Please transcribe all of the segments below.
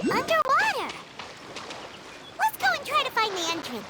Underwater! Let's go and try to find the entrance.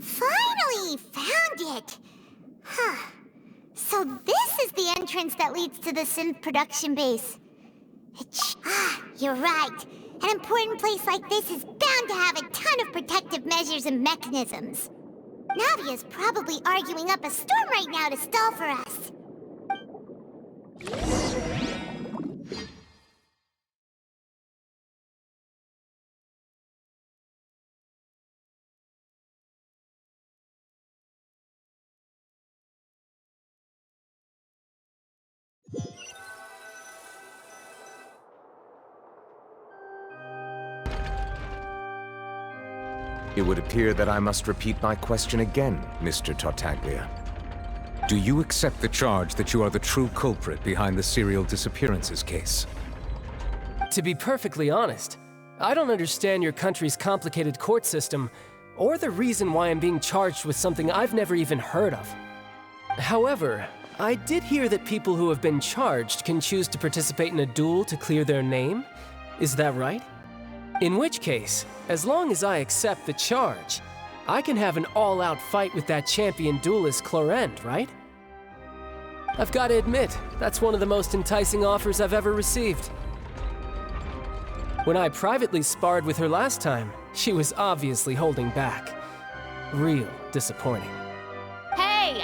Finally found it! Huh. So this is the entrance that leads to the synth production base. You're right. An important place like this is bound to have a ton of protective measures and mechanisms. Navia's probably arguing up a storm right now to stall for us. It would appear that I must repeat my question again, Mr. Tartaglia. Do you accept the charge that you are the true culprit behind the serial disappearances case? To be perfectly honest, I don't understand your country's complicated court system, or the reason why I'm being charged with something I've never even heard of. However, I did hear that people who have been charged can choose to participate in a duel to clear their name. Is that right? In which case, as long as I accept the charge, I can have an all-out fight with that champion duelist Clorend, right? I've got to admit, that's one of the most enticing offers I've ever received. When I privately sparred with her last time, she was obviously holding back. Real disappointing. Hey!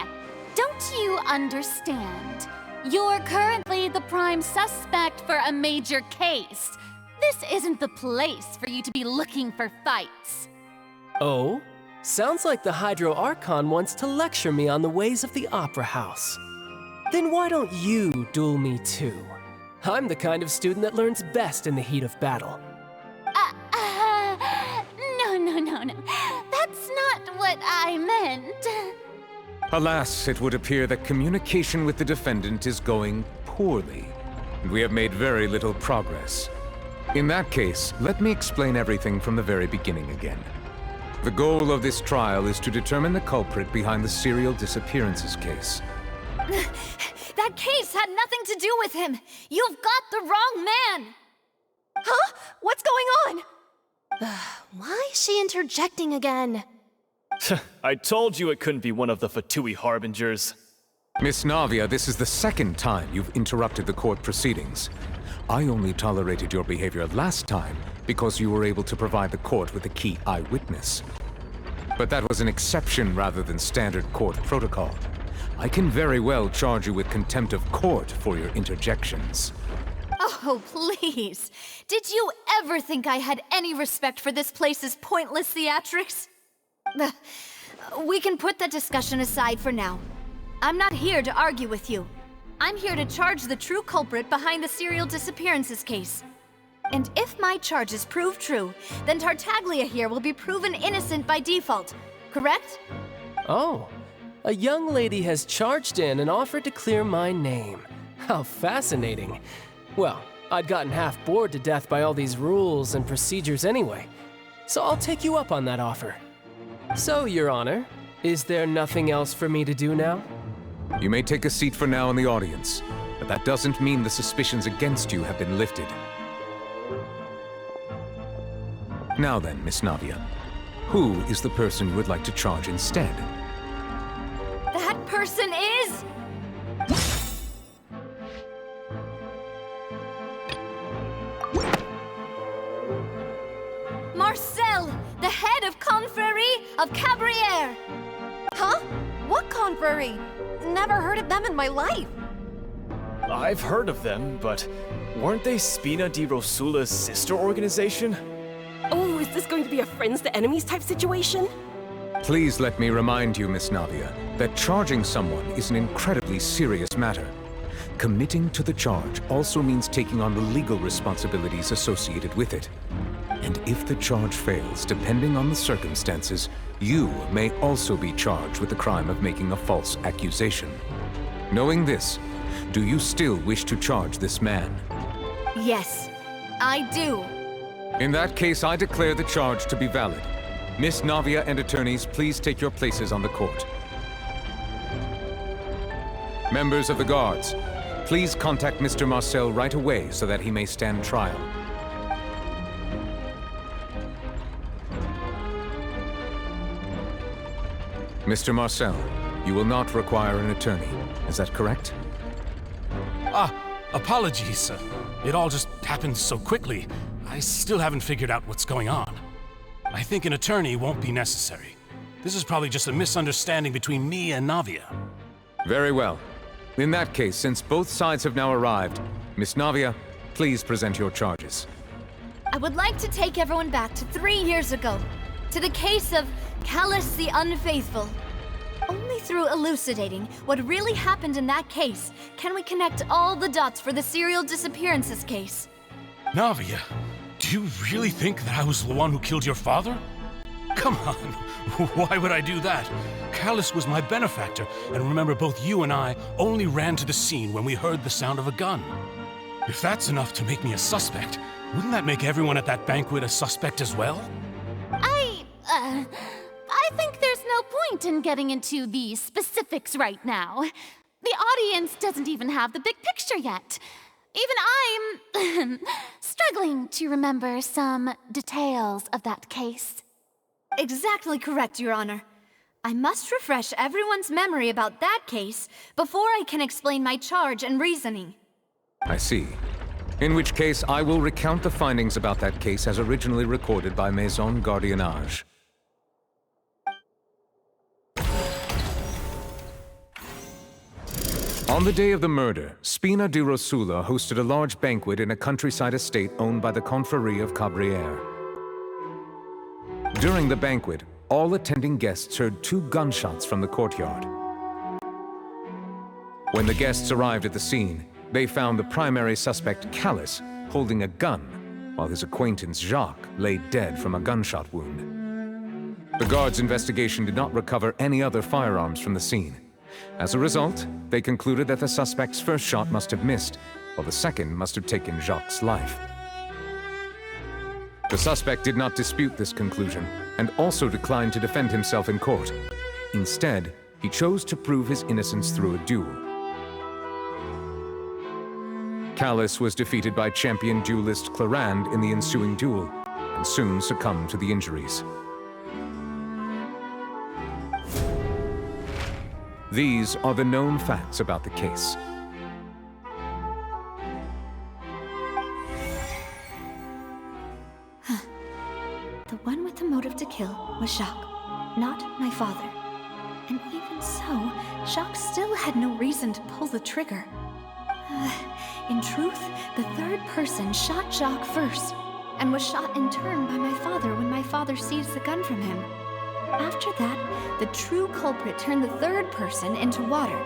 Don't you understand? You're currently the prime suspect for a major case. This isn't the place for you to be looking for fights. Oh? Sounds like the Hydro Archon wants to lecture me on the ways of the Opera House. Then why don't you duel me too? I'm the kind of student that learns best in the heat of battle. No. That's not what I meant. Alas, it would appear that communication with the defendant is going poorly, and we have made very little progress. In that case, let me explain everything from the very beginning again. The goal of this trial is to determine the culprit behind the serial disappearances case. That case had nothing to do with him. You've got the wrong man. Huh? What's going on? Why is she interjecting again? I told you it couldn't be one of the Fatui Harbingers. Miss Navia, this is the second time you've interrupted the court proceedings. I only tolerated your behavior last time because you were able to provide the court with a key eyewitness. But that was an exception rather than standard court protocol. I can very well charge you with contempt of court for your interjections. Oh, please. Did you ever think I had any respect for this place's pointless theatrics? We can put that discussion aside for now. I'm not here to argue with you. I'm here to charge the true culprit behind the serial disappearances case. And if my charges prove true, then Tartaglia here will be proven innocent by default, correct? Oh, a young lady has charged in and offered to clear my name. How fascinating. Well, I'd gotten half bored to death by all these rules and procedures anyway, so I'll take you up on that offer. So, Your Honor, is there nothing else for me to do now? You may take a seat for now in the audience, but that doesn't mean the suspicions against you have been lifted. Now then, Miss Navia, who is the person you would like to charge instead? That person is... Marcel, the head of Confrérie of Cabriere! Huh? What confrery? Never heard of them in my life. I've heard of them, but weren't they Spina di Rosula's sister organization? Oh, is this going to be a friends to enemies type situation? Please let me remind you, Miss Navia, that charging someone is an incredibly serious matter. Committing to the charge also means taking on the legal responsibilities associated with it. And if the charge fails, depending on the circumstances, you may also be charged with the crime of making a false accusation. Knowing this, do you still wish to charge this man? Yes, I do. In that case, I declare the charge to be valid. Miss Navia and attorneys, please take your places on the court. Members of the guards, please contact Mr. Marcel right away so that he may stand trial. Mr. Marcel, you will not require an attorney. Is that correct? Apologies. It all just happened so quickly. I still haven't figured out what's going on. I think an attorney won't be necessary. This is probably just a misunderstanding between me and Navia. Very well. In that case, since both sides have now arrived, Miss Navia, please present your charges. I would like to take everyone back to 3 years ago, to the case of Callus the Unfaithful. Only through elucidating what really happened in that case can we connect all the dots for the serial disappearances case. Navia, do you really think that I was the one who killed your father? Come on, why would I do that? Callus was my benefactor, and remember both you and I only ran to the scene when we heard the sound of a gun. If that's enough to make me a suspect, wouldn't that make everyone at that banquet a suspect as well? I think there's no point in getting into the specifics right now. The audience doesn't even have the big picture yet. Even I'm struggling to remember some details of that case. Exactly correct, Your Honor. I must refresh everyone's memory about that case before I can explain my charge and reasoning. I see. In which case, I will recount the findings about that case as originally recorded by Maison Gardiennage. On the day of the murder, Spina di Rosula hosted a large banquet in a countryside estate owned by the Confrérie of Cabriere. During the banquet, all attending guests heard 2 gunshots from the courtyard. When the guests arrived at the scene, they found the primary suspect, Callus, holding a gun, while his acquaintance, Jacques, lay dead from a gunshot wound. The guards' investigation did not recover any other firearms from the scene. As a result, they concluded that the suspect's first shot must have missed, while the second must have taken Jacques' life. The suspect did not dispute this conclusion, and also declined to defend himself in court. Instead, he chose to prove his innocence through a duel. Callus was defeated by champion duelist Clarand in the ensuing duel, and soon succumbed to the injuries. These are the known facts about the case. The one with the motive to kill was Jacques, not my father. And even so, Jacques still had no reason to pull the trigger. In truth, the third person shot Jacques first, and was shot in turn by my father when my father seized the gun from him. After that, the true culprit turned the third person into water,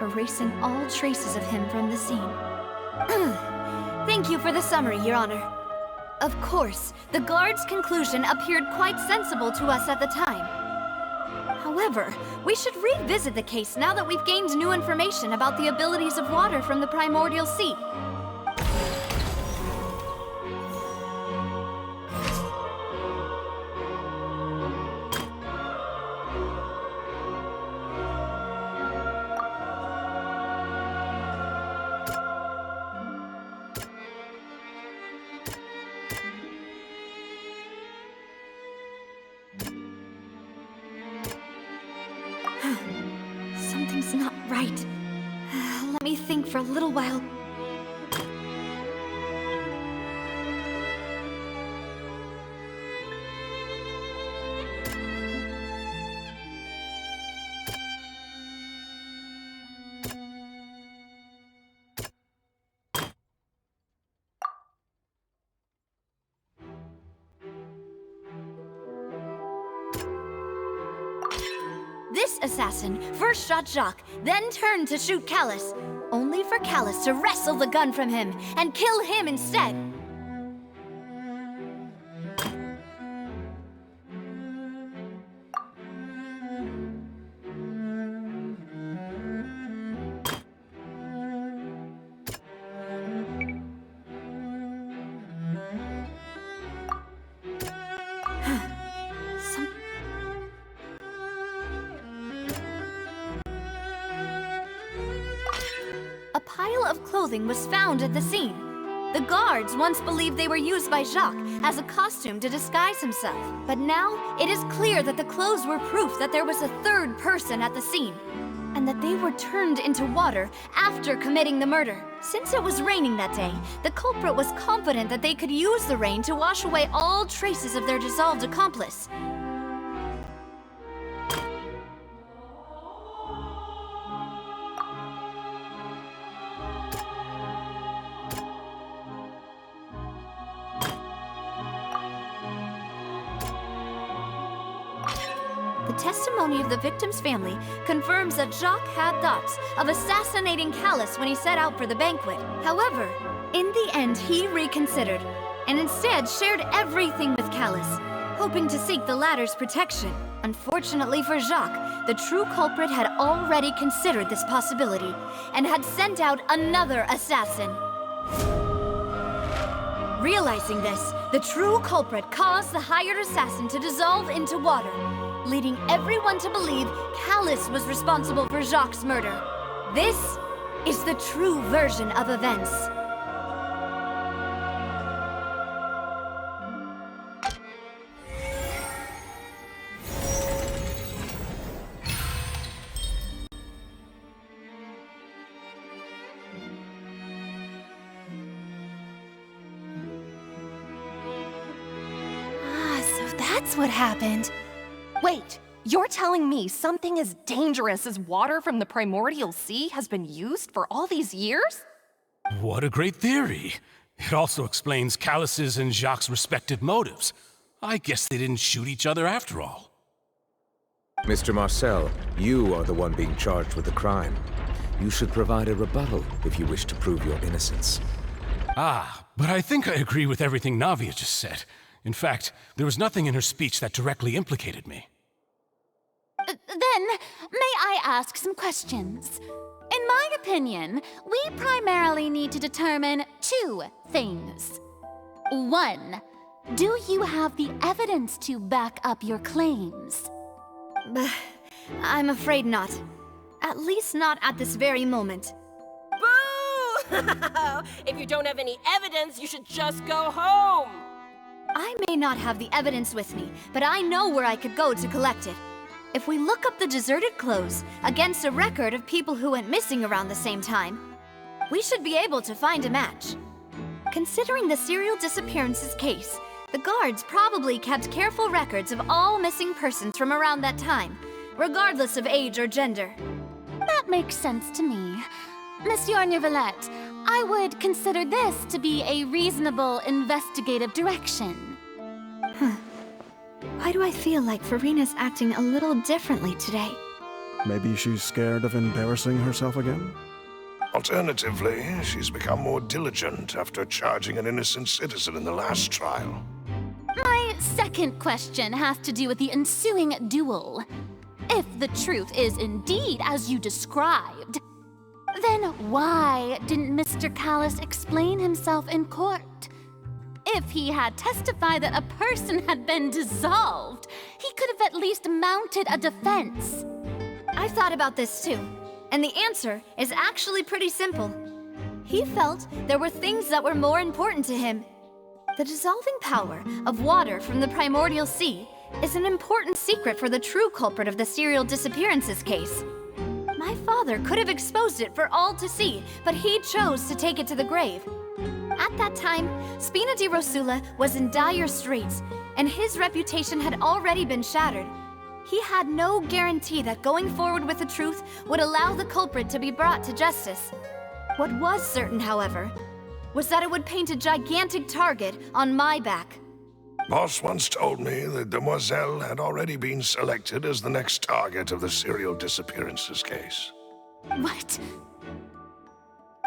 erasing all traces of him from the scene. Thank you for the summary, Your Honor. Of course, the guard's conclusion appeared quite sensible to us at the time. However, we should revisit the case now that we've gained new information about the abilities of water from the primordial sea. Something's not right. Let me think for a little while. this assassin first shot Jacques, then turned to shoot Callus, only for Callus to wrestle the gun from him and kill him instead. A pile of clothing was found at the scene. The guards once believed they were used by Jacques as a costume to disguise himself. But now, it is clear that the clothes were proof that there was a third person at the scene, and that they were turned into water after committing the murder. Since it was raining that day, the culprit was confident that they could use the rain to wash away all traces of their dissolved accomplice. The testimony of the victim's family confirms that Jacques had thoughts of assassinating Callus when he set out for the banquet. However, in the end, he reconsidered, and instead shared everything with Callus, hoping to seek the latter's protection. Unfortunately for Jacques, the true culprit had already considered this possibility, and had sent out another assassin. Realizing this, the true culprit caused the hired assassin to dissolve into water, leading everyone to believe Callus was responsible for Jacques' murder. This is the true version of events. So that's what happened. Wait, you're telling me something as dangerous as water from the primordial sea has been used for all these years? What a great theory. It also explains Callus's and Jacques' respective motives. I guess they didn't shoot each other after all. Mr. Marcel, you are the one being charged with the crime. You should provide a rebuttal if you wish to prove your innocence. Ah, but I think I agree with everything Navia just said. In fact, there was nothing in her speech that directly implicated me. Then, may I ask some questions? In my opinion, we primarily need to determine two things. One, do you have the evidence to back up your claims? I'm afraid not. At least not at this very moment. Boo! If you don't have any evidence, you should just go home. I may not have the evidence with me, but I know where I could go to collect it. If we look up the deserted clothes against a record of people who went missing around the same time, we should be able to find a match. Considering the serial disappearances case, the guards probably kept careful records of all missing persons from around that time, regardless of age or gender. That makes sense to me. Monsieur Neuvillette, I would consider this to be a reasonable investigative direction. Why do I feel like Farina's acting a little differently today? Maybe she's scared of embarrassing herself again? Alternatively, she's become more diligent after charging an innocent citizen in the last trial. My second question has to do with the ensuing duel. If the truth is indeed as you described, then why didn't Mr. Callus explain himself in court? If he had testified that a person had been dissolved, he could have at least mounted a defense. I've thought about this too, and the answer is actually pretty simple. He felt there were things that were more important to him. The dissolving power of water from the primordial sea is an important secret for the true culprit of the serial disappearances case. My father could have exposed it for all to see, but he chose to take it to the grave. At that time, Spina di Rosula was in dire straits, and his reputation had already been shattered. He had no guarantee that going forward with the truth would allow the culprit to be brought to justice. What was certain, however, was that it would paint a gigantic target on my back. Boss once told me that Demoiselle had already been selected as the next target of the serial disappearances case. What?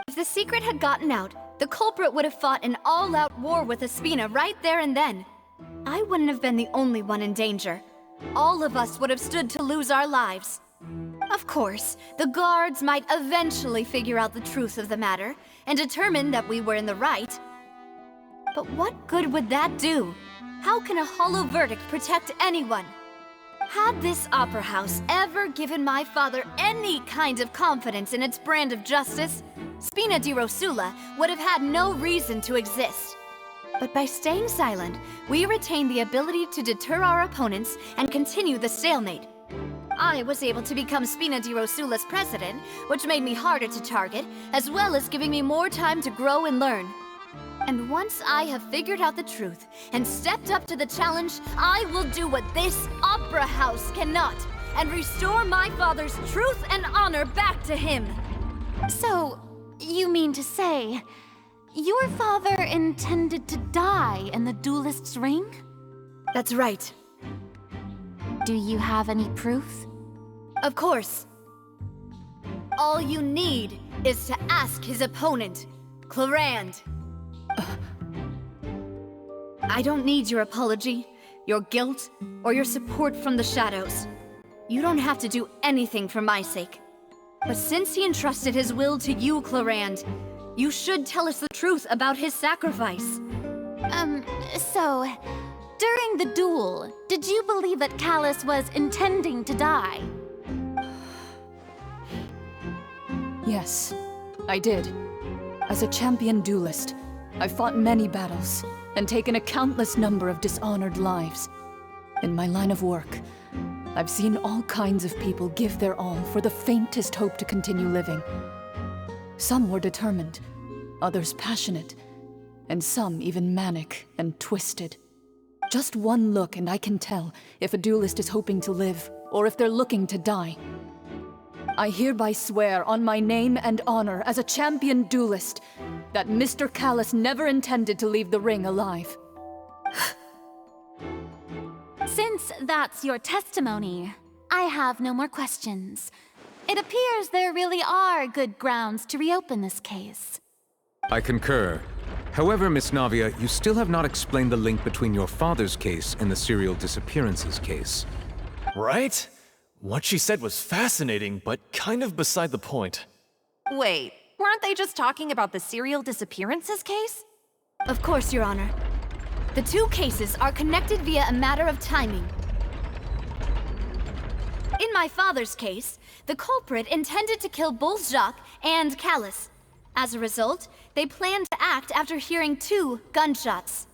If the secret had gotten out, the culprit would have fought an all-out war with Espina right there and then. I wouldn't have been the only one in danger. All of us would have stood to lose our lives. Of course, the guards might eventually figure out the truth of the matter and determine that we were in the right. But what good would that do? How can a hollow verdict protect anyone? Had this opera house ever given my father any kind of confidence in its brand of justice, Spina di Rosula would have had no reason to exist. But by staying silent, we retain the ability to deter our opponents and continue the stalemate. I was able to become Spina di Rosula's president, which made me harder to target, as well as giving me more time to grow and learn. And once I have figured out the truth and stepped up to the challenge, I will do what this opera house cannot, and restore my father's truth and honor back to him. So, you mean to say, your father intended to die in the duelist's ring? That's right. Do you have any proof? Of course. All you need is to ask his opponent, Clarand. I don't need your apology, your guilt, or your support from the shadows. You don't have to do anything for my sake. But since he entrusted his will to you, Clarand, you should tell us the truth about his sacrifice. So, during the duel, did you believe that Callus was intending to die? Yes, I did. As a champion duelist, I've fought many battles and taken a countless number of dishonored lives. In my line of work, I've seen all kinds of people give their all for the faintest hope to continue living. Some were determined, others passionate, and some even manic and twisted. Just one look and I can tell if a duelist is hoping to live or if they're looking to die. I hereby swear on my name and honor as a champion duelist that Mr. Callus never intended to leave the ring alive. Since that's your testimony, I have no more questions. It appears there really are good grounds to reopen this case. I concur. However, Miss Navia, you still have not explained the link between your father's case and the serial disappearances case. Right? What she said was fascinating, but kind of beside the point. Wait, weren't they just talking about the serial disappearances case? Of course, Your Honor. The two cases are connected via a matter of timing. In my father's case, the culprit intended to kill both Jacques and Callus. As a result, they planned to act after hearing 2 gunshots.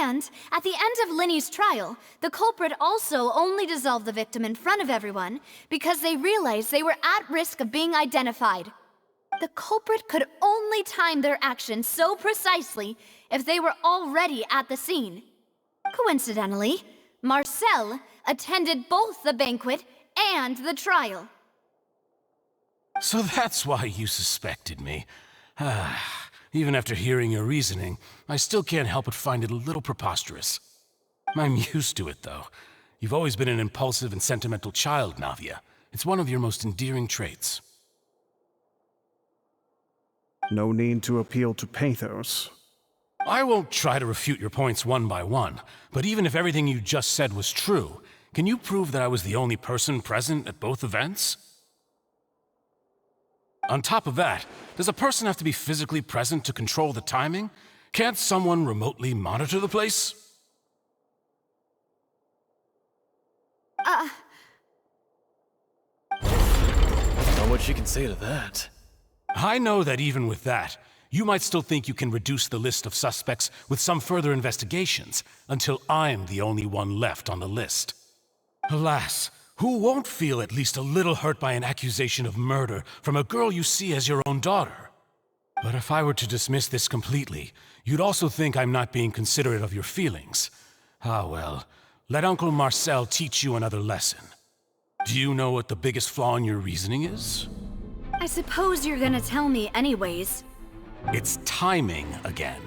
And at the end of Linny's trial, the culprit also only dissolved the victim in front of everyone because they realized they were at risk of being identified. The culprit could only time their actions so precisely if they were already at the scene. Coincidentally, Marcel attended both the banquet and the trial. So that's why you suspected me. Even after hearing your reasoning, I still can't help but find it a little preposterous. I'm used to it, though. You've always been an impulsive and sentimental child, Navia. It's one of your most endearing traits. No need to appeal to pathos. I won't try to refute your points one by one, but even if everything you just said was true, can you prove that I was the only person present at both events? On top of that, does a person have to be physically present to control the timing? Can't someone remotely monitor the place? Not what you can say to that. I know that even with that, you might still think you can reduce the list of suspects with some further investigations, until I'm the only one left on the list. Alas, who won't feel at least a little hurt by an accusation of murder from a girl you see as your own daughter? But if I were to dismiss this completely, you'd also think I'm not being considerate of your feelings. Ah well, let Uncle Marcel teach you another lesson. Do you know what the biggest flaw in your reasoning is? I suppose you're gonna tell me anyways. It's timing again.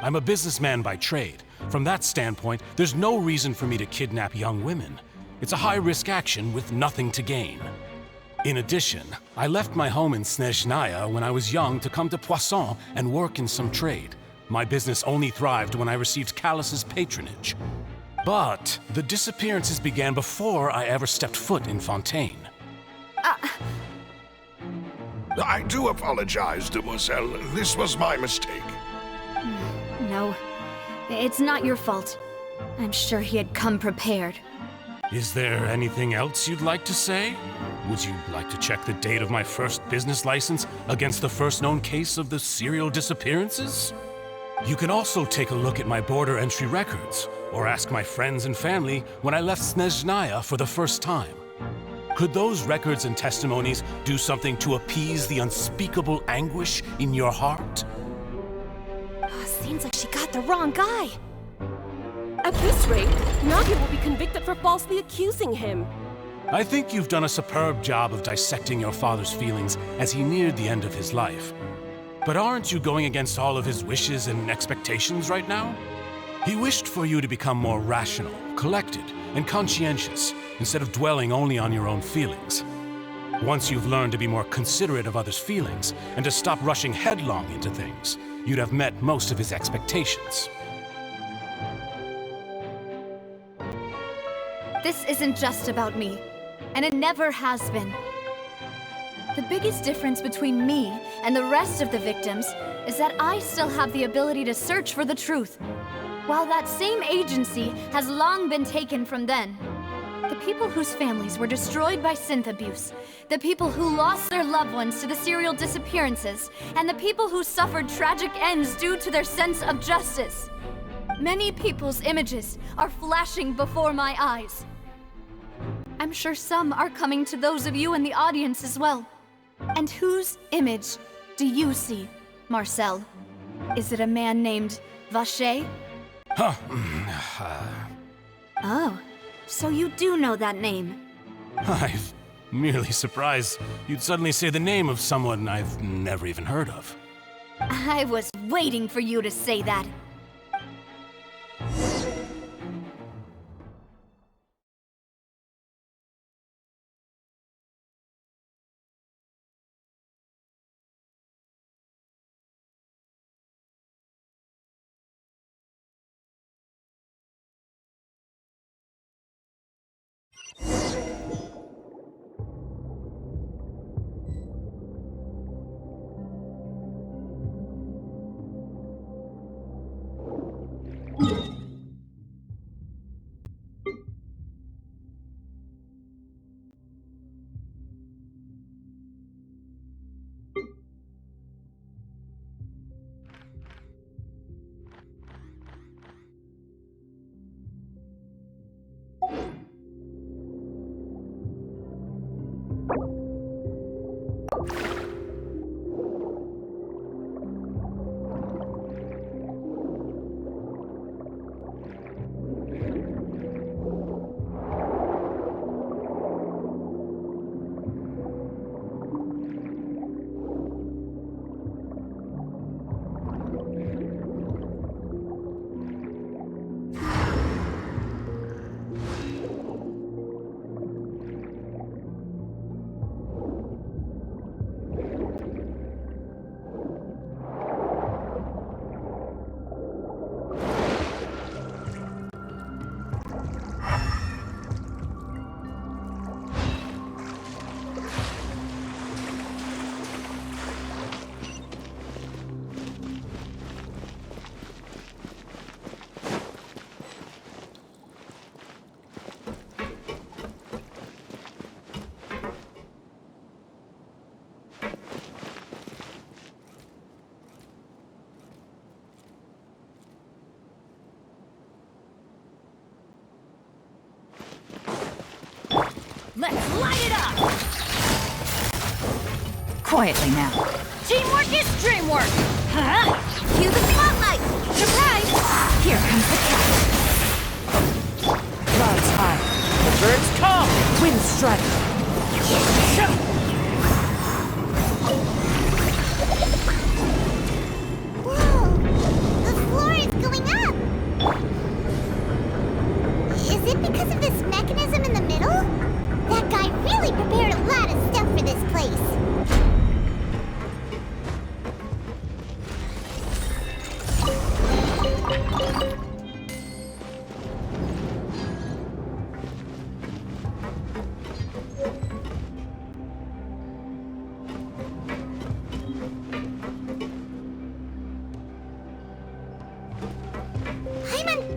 I'm a businessman by trade, From that standpoint, there's no reason for me to kidnap young women. It's a high-risk action with nothing to gain. In addition, I left my home in Snezhnaya when I was young to come to Poisson and work in some trade. My business only thrived when I received Callus's patronage. But the disappearances began before I ever stepped foot in Fontaine. I do apologize, demoiselle. This was my mistake. No, it's not your fault. I'm sure he had come prepared. Is there anything else you'd like to say? Would you like to check the date of my first business license against the first known case of the serial disappearances? You can also take a look at my border entry records, or ask my friends and family when I left Snezhnaya for the first time. Could those records and testimonies do something to appease the unspeakable anguish in your heart? Seems like she got the wrong guy. At this rate, Nadia will be convicted for falsely accusing him. I think you've done a superb job of dissecting your father's feelings as he neared the end of his life. But aren't you going against all of his wishes and expectations right now? He wished for you to become more rational, collected, and conscientious, instead of dwelling only on your own feelings. Once you've learned to be more considerate of others' feelings, and to stop rushing headlong into things, you'd have met most of his expectations. This isn't just about me, and it never has been. The biggest difference between me and the rest of the victims is that I still have the ability to search for the truth, while that same agency has long been taken from them. The people whose families were destroyed by synth abuse, the people who lost their loved ones to the serial disappearances, and the people who suffered tragic ends due to their sense of justice. Many people's images are flashing before my eyes. I'm sure some are coming to those of you in the audience as well. And whose image do you see, Marcel? Is it a man named Vacher? Oh, so you do know that name. I'm merely surprised you'd suddenly say the name of someone I've never even heard of. I was waiting for you to say that. Let's light it up! Quietly now. Teamwork is dreamwork! Huh? Cue the spotlight! Surprise! Here comes the cat. Clouds high. The birds come! Wind strike! Whoa! The floor is going up!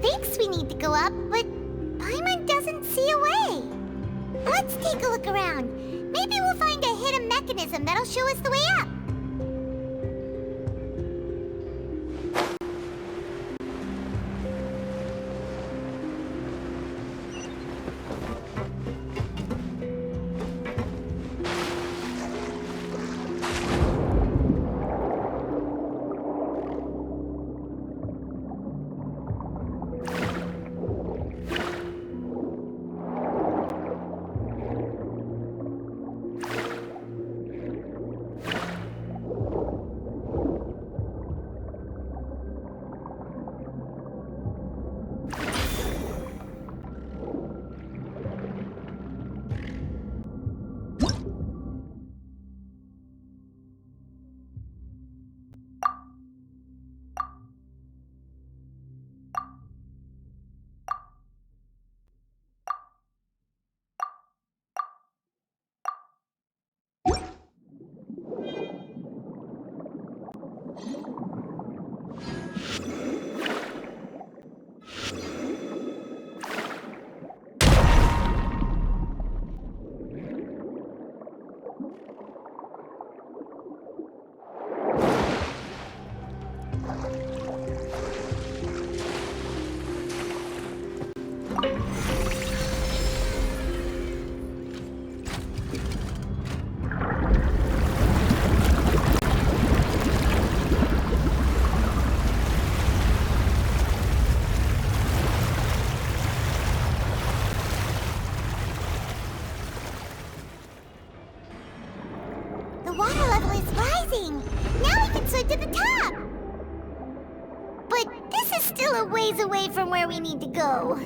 thinks we need to go up, but Paimon doesn't see a way. Let's take a look around. Maybe we'll find a hidden mechanism that'll show us the way up. The water level is rising! Now we can swim to the top! But this is still a ways away from where we need to go.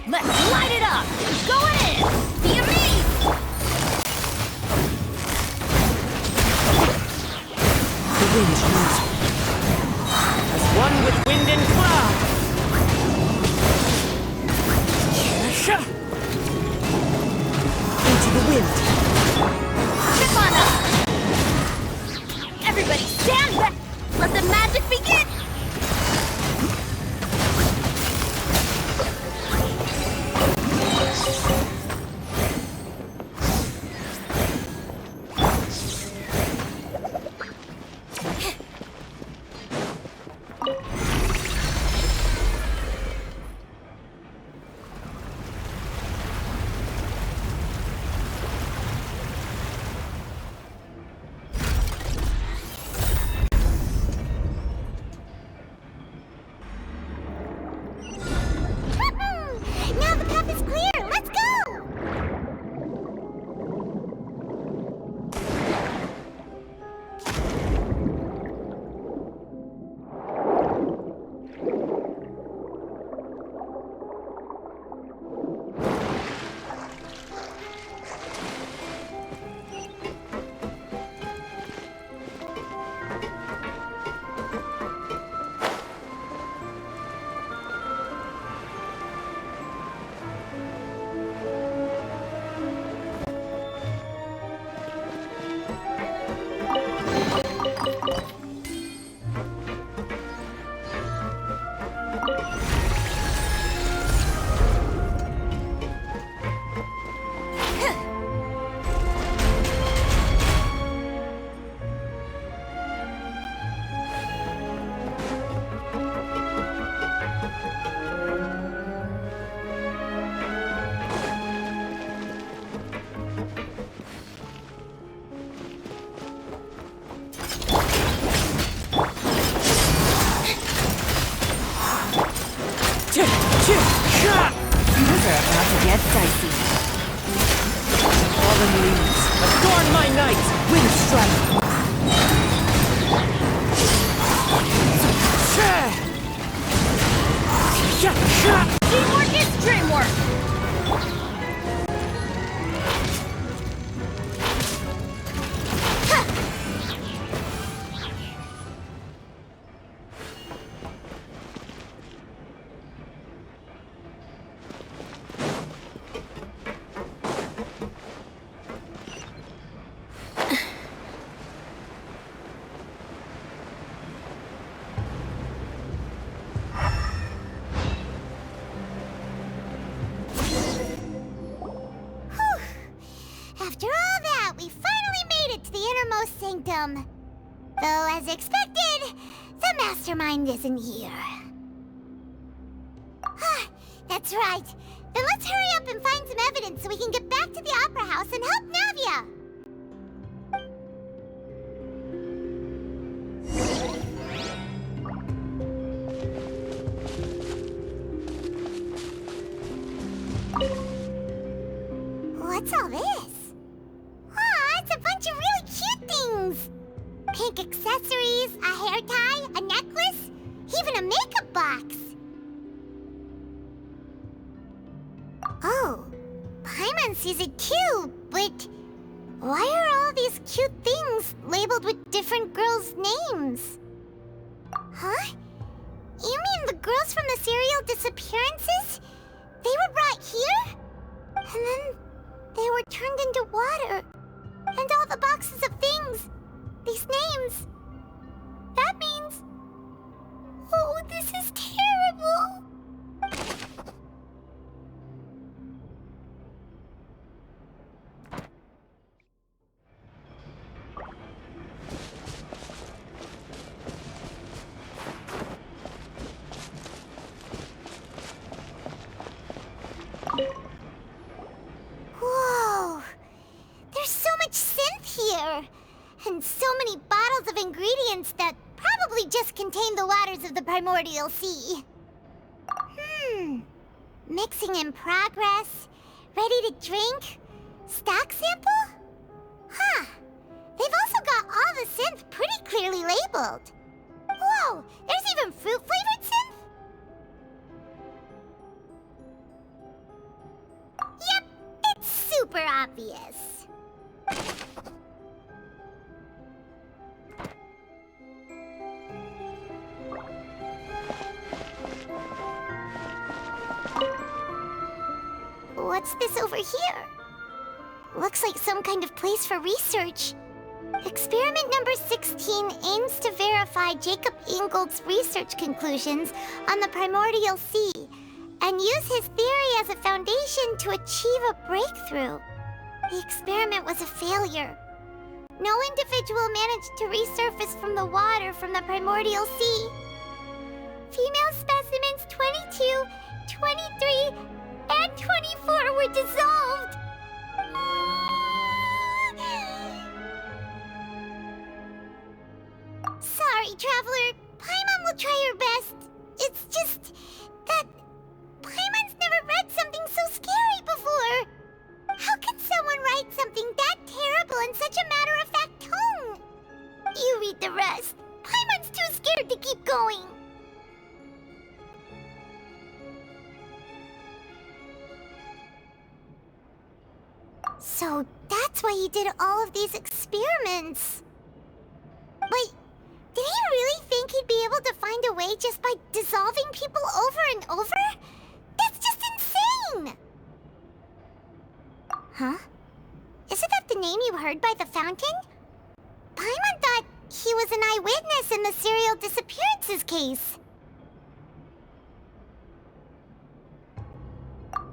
Let's light it up! Going in! Be amazed! The wind moves as one with wind and cloud. Into the wind. Chip on up! Everybody stand back! Let the magic begin! Now the path is clear! Let's go! Things are about to get dicey. Fallen leaves, adorn my night! Wind strike! Teamwork is dreamwork! After all that, we finally made it to the innermost sanctum. Though, as expected, the mastermind isn't here. That's right. Then let's hurry up and find some evidence so we can get back to the Opera House and help Navia. What's all this? Aw, it's a bunch of really cute things. Pink accessories, a hair tie, a necklace, even a makeup box. Oh, Paimon sees it too, but why are all these cute things labeled with different girls' names? Huh? You mean the girls from the serial disappearances? They were brought here? And then they were turned into water. And all the boxes of things, these names. That means... Oh, this is terrible. Whoa! There's so much synth here! And so many bottles of ingredients that probably just contain the waters of the primordial sea. Mixing in progress, ready to drink, stock sample? Huh. They've also got all the synth pretty clearly labeled. Whoa, there's even fruit-flavored synth? Yep, it's super obvious. What's this over here? Looks like some kind of place for research. Experiment number 16 aims to verify Jacob Ingold's research conclusions on the primordial sea and use his theory as a foundation to achieve a breakthrough. The experiment was a failure. No individual managed to resurface from the water from the primordial sea. Female specimens 22, 23, and 24 were dissolved. Sorry, Traveler. Paimon will try her best. It's just that Paimon's never read something so scary before. How can someone write something that terrible in such a matter-of-fact tone? You read the rest. Paimon's too scared to keep going. So that's why he did all of these experiments. But did he really think he'd be able to find a way just by dissolving people over and over? That's just insane! Huh? Isn't that the name you heard by the fountain? Paimon thought he was an eyewitness in the serial disappearances case.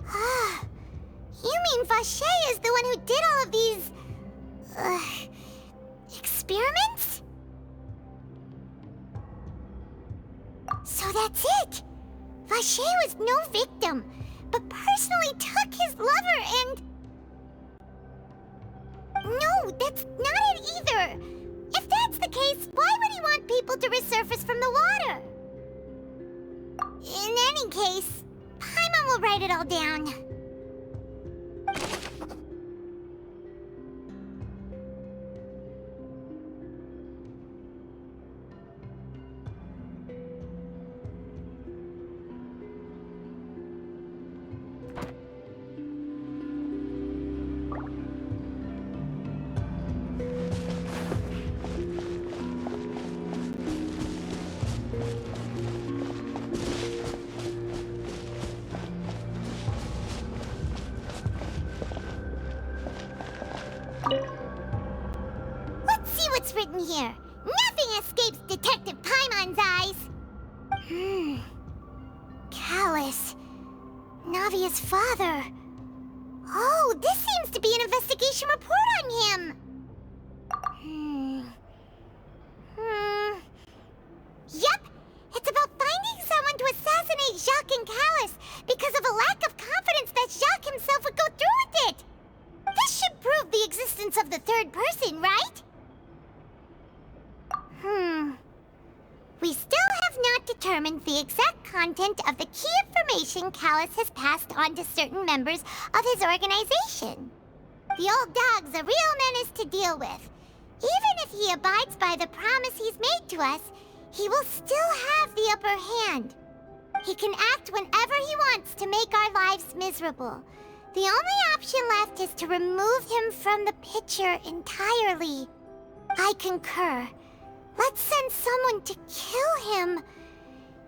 Ah, you mean Vache is the one who did all of these... experiments? So that's it! Vache was no victim, but personally took his lover and... No, that's not it either! If that's the case, why would he want people to resurface from the water? In any case, Paimon will write it all down. Let's see what's written here. Nothing escapes Detective Paimon's eyes. Callus. Navia's father. Oh, this seems to be an investigation report on him. Yep, it's about finding someone to assassinate Jacques and Callus because of a lack of confidence that Jacques himself would go through with it. This should prove the existence of the third person, right? We still have not determined the exact content of the key information Callus has passed on to certain members of his organization. The old dog's a real menace to deal with. Even if he abides by the promise he's made to us, he will still have the upper hand. He can act whenever he wants to make our lives miserable. The only option left is to remove him from the picture entirely. I concur. Let's send someone to kill him.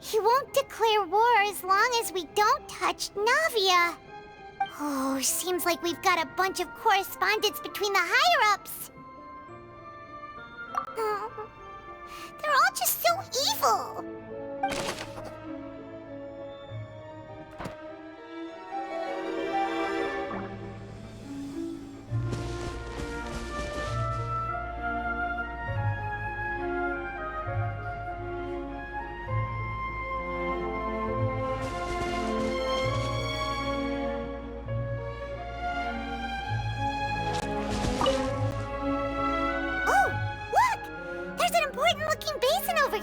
He won't declare war as long as we don't touch Navia. Oh, seems like we've got a bunch of correspondence between the higher-ups. Oh, they're all just so evil.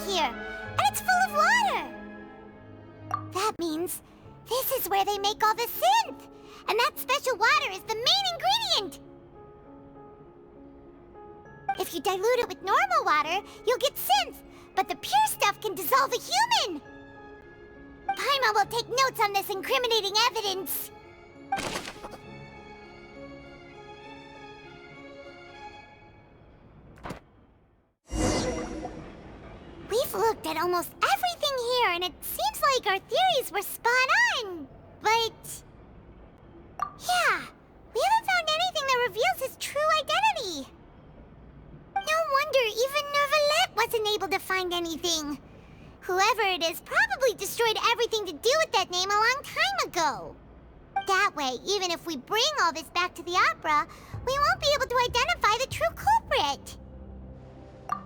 Here, and it's full of water. That means this is where they make all the synth, and that special water is the main ingredient. If you dilute it with normal water, you'll get synth, but the pure stuff can dissolve a human. Paimon will take notes on this incriminating evidence. We've looked at almost everything here, and it seems like our theories were spot on. But yeah, we haven't found anything that reveals his true identity. No wonder even Neuvillette wasn't able to find anything. Whoever it is probably destroyed everything to do with that name a long time ago. That way, even if we bring all this back to the opera, we won't be able to identify the true culprit.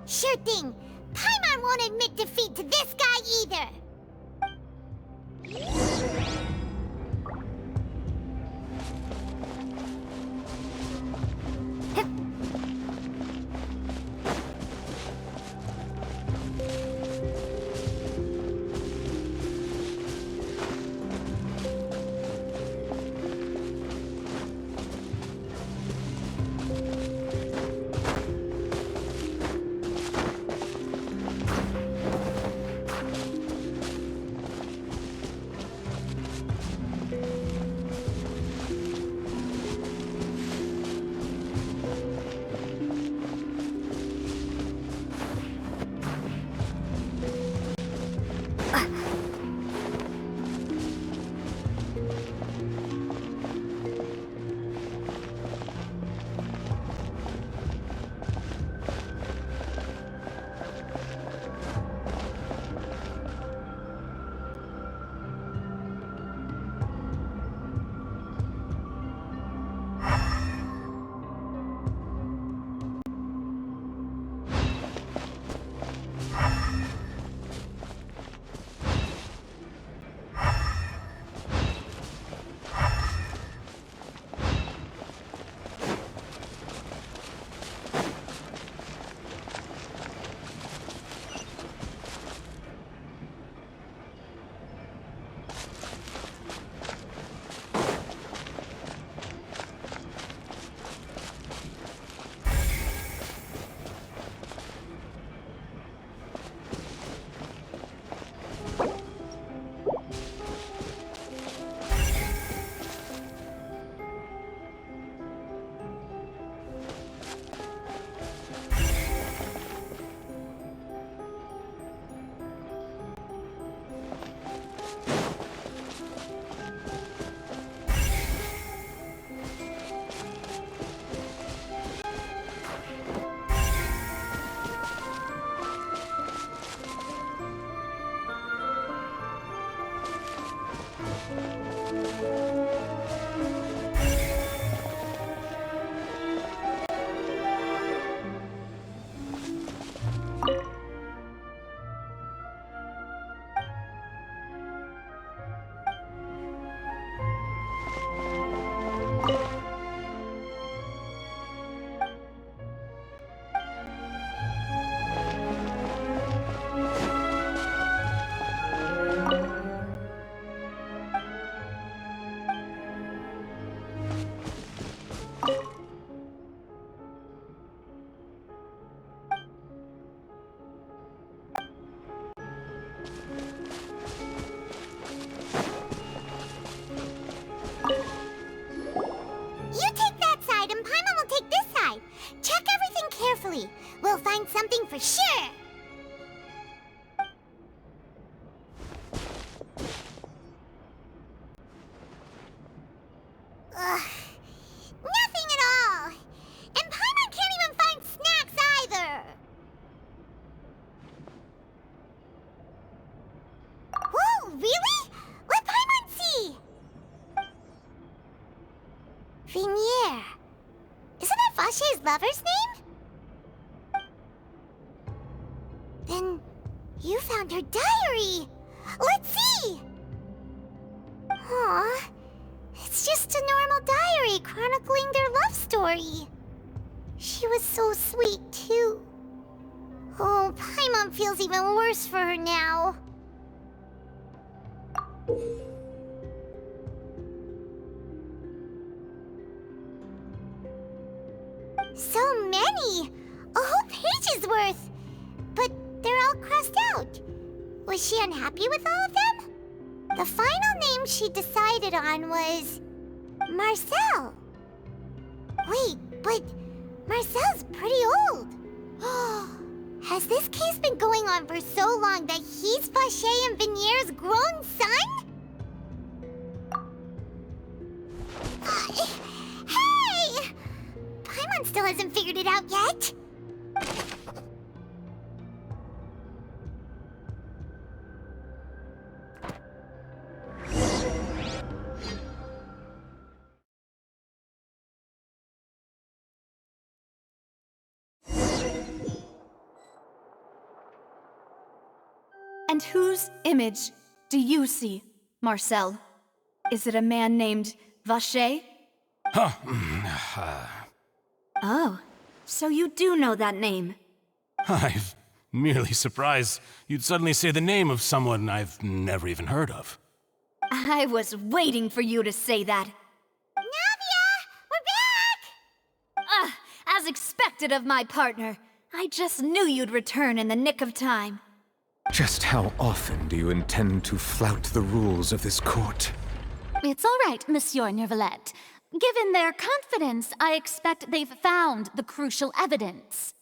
Sure thing. Paimon won't admit defeat to this guy either. for sure! Ugh. Nothing at all! And Paimon can't even find snacks either! Whoa, really? Let Paimon see! Vinier. Isn't that Vache's lover's name? Then you found her diary! Let's see! Aw, it's just a normal diary chronicling their love story. She was so sweet, too. Oh, Paimon feels even worse for her now. So many! A whole page's worth! But they're all crossed out. Was she unhappy with all of them? The final name she decided on was... Marcel. Wait, but Marcel's pretty old. Has this case been going on for so long that he's Vache and Vinier's grown son? Hey! Paimon still hasn't figured it out yet. And whose image do you see, Marcel? Is it a man named Vache? Oh, so you do know that name. I'm merely surprised you'd suddenly say the name of someone I've never even heard of. I was waiting for you to say that. Navia! We're back! As expected of my partner. I just knew you'd return in the nick of time. Just how often do you intend to flout the rules of this court? It's all right, Monsieur Nervalette. Given their confidence, I expect they've found the crucial evidence.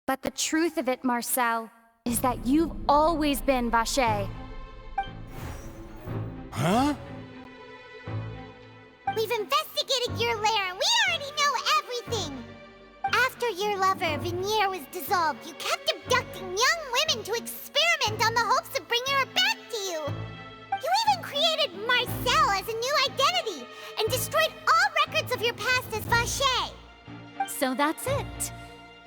But the truth of it, Marcel, is that you've always been Vache. Huh? We've investigated your lair and we already know everything! After your lover, Vinier, was dissolved, you kept abducting young women to experiment on the hopes of bringing her back to you! You even created Marcel as a new identity and destroyed all records of your past as Vache! So that's it.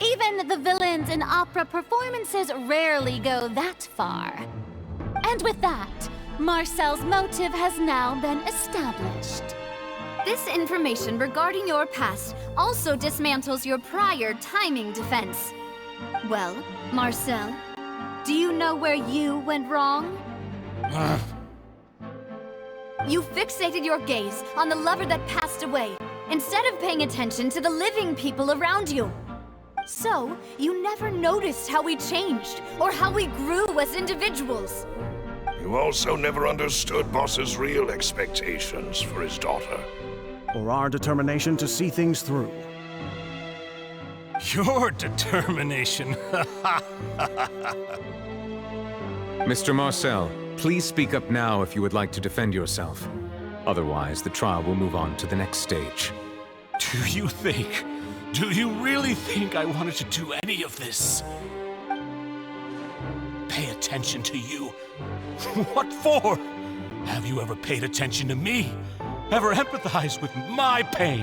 Even the villains in opera performances rarely go that far. And with that, Marcel's motive has now been established. This information regarding your past also dismantles your prior timing defense. Well, Marcel, do you know where you went wrong? You fixated your gaze on the lover that passed away, instead of paying attention to the living people around you. So, you never noticed how we changed, or how we grew as individuals. You also never understood Boss's real expectations for his daughter. Or our determination to see things through. Your determination. Mr. Marcel, please speak up now if you would like to defend yourself. Otherwise, the trial will move on to the next stage. Do you really think I wanted to do any of this? Pay attention to you? What for? Have you ever paid attention to me? Ever empathized with my pain?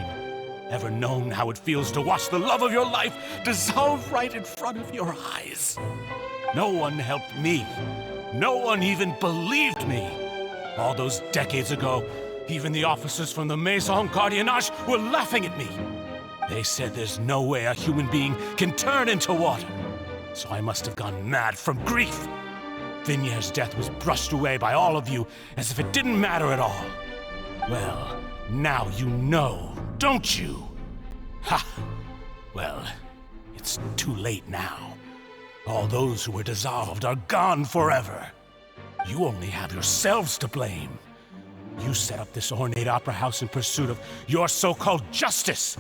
Ever known how it feels to watch the love of your life dissolve right in front of your eyes? No one helped me. No one even believed me. All those decades ago, even the officers from the Maison Gardiennage were laughing at me. They said there's no way a human being can turn into water. So I must have gone mad from grief. Vinier's death was brushed away by all of you as if it didn't matter at all. Well, now you know, don't you? Ha! Well, it's too late now. All those who were dissolved are gone forever. You only have yourselves to blame. You set up this ornate opera house in pursuit of your so-called justice,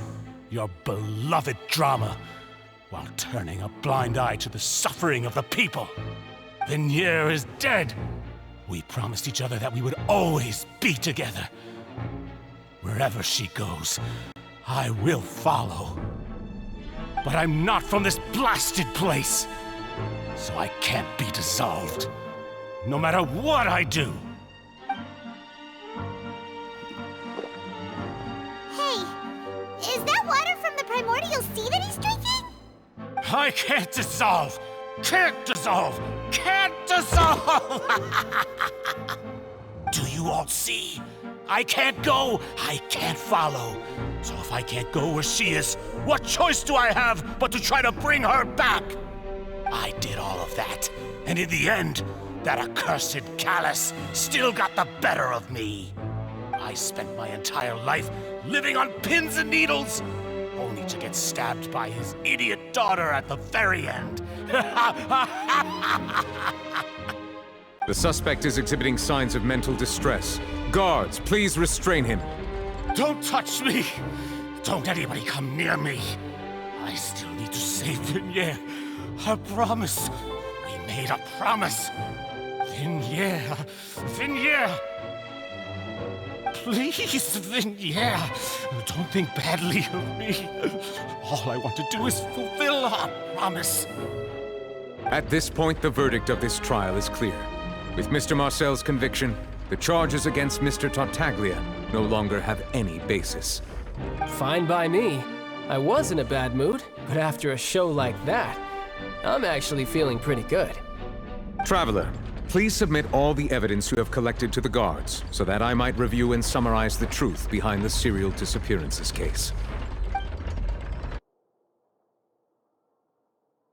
your beloved drama, while turning a blind eye to the suffering of the people. Vignere is dead. We promised each other that we would always be together. Wherever she goes, I will follow. But I'm not from this blasted place, so I can't be dissolved, no matter what I do. Hey, is that water from the primordial sea that he's drinking? I can't dissolve! Can't dissolve! Can't dissolve! Do you all see? I can't go, I can't follow. So if I can't go where she is, what choice do I have but to try to bring her back? I did all of that, and in the end, that accursed Callus still got the better of me. I spent my entire life living on pins and needles, only to get stabbed by his idiot daughter at the very end. The suspect is exhibiting signs of mental distress. Guards, please restrain him. Don't touch me! Don't anybody come near me! I still need to save Vignere. Our promise. We made a promise. Vignere. Vignere! Please, Vignere. Don't think badly of me. All I want to do is fulfill our promise. At this point, the verdict of this trial is clear. With Mr. Marcel's conviction, the charges against Mr. Tartaglia no longer have any basis. Fine by me. I was in a bad mood, but after a show like that, I'm actually feeling pretty good. Traveler, please submit all the evidence you have collected to the guards, so that I might review and summarize the truth behind the serial disappearances case.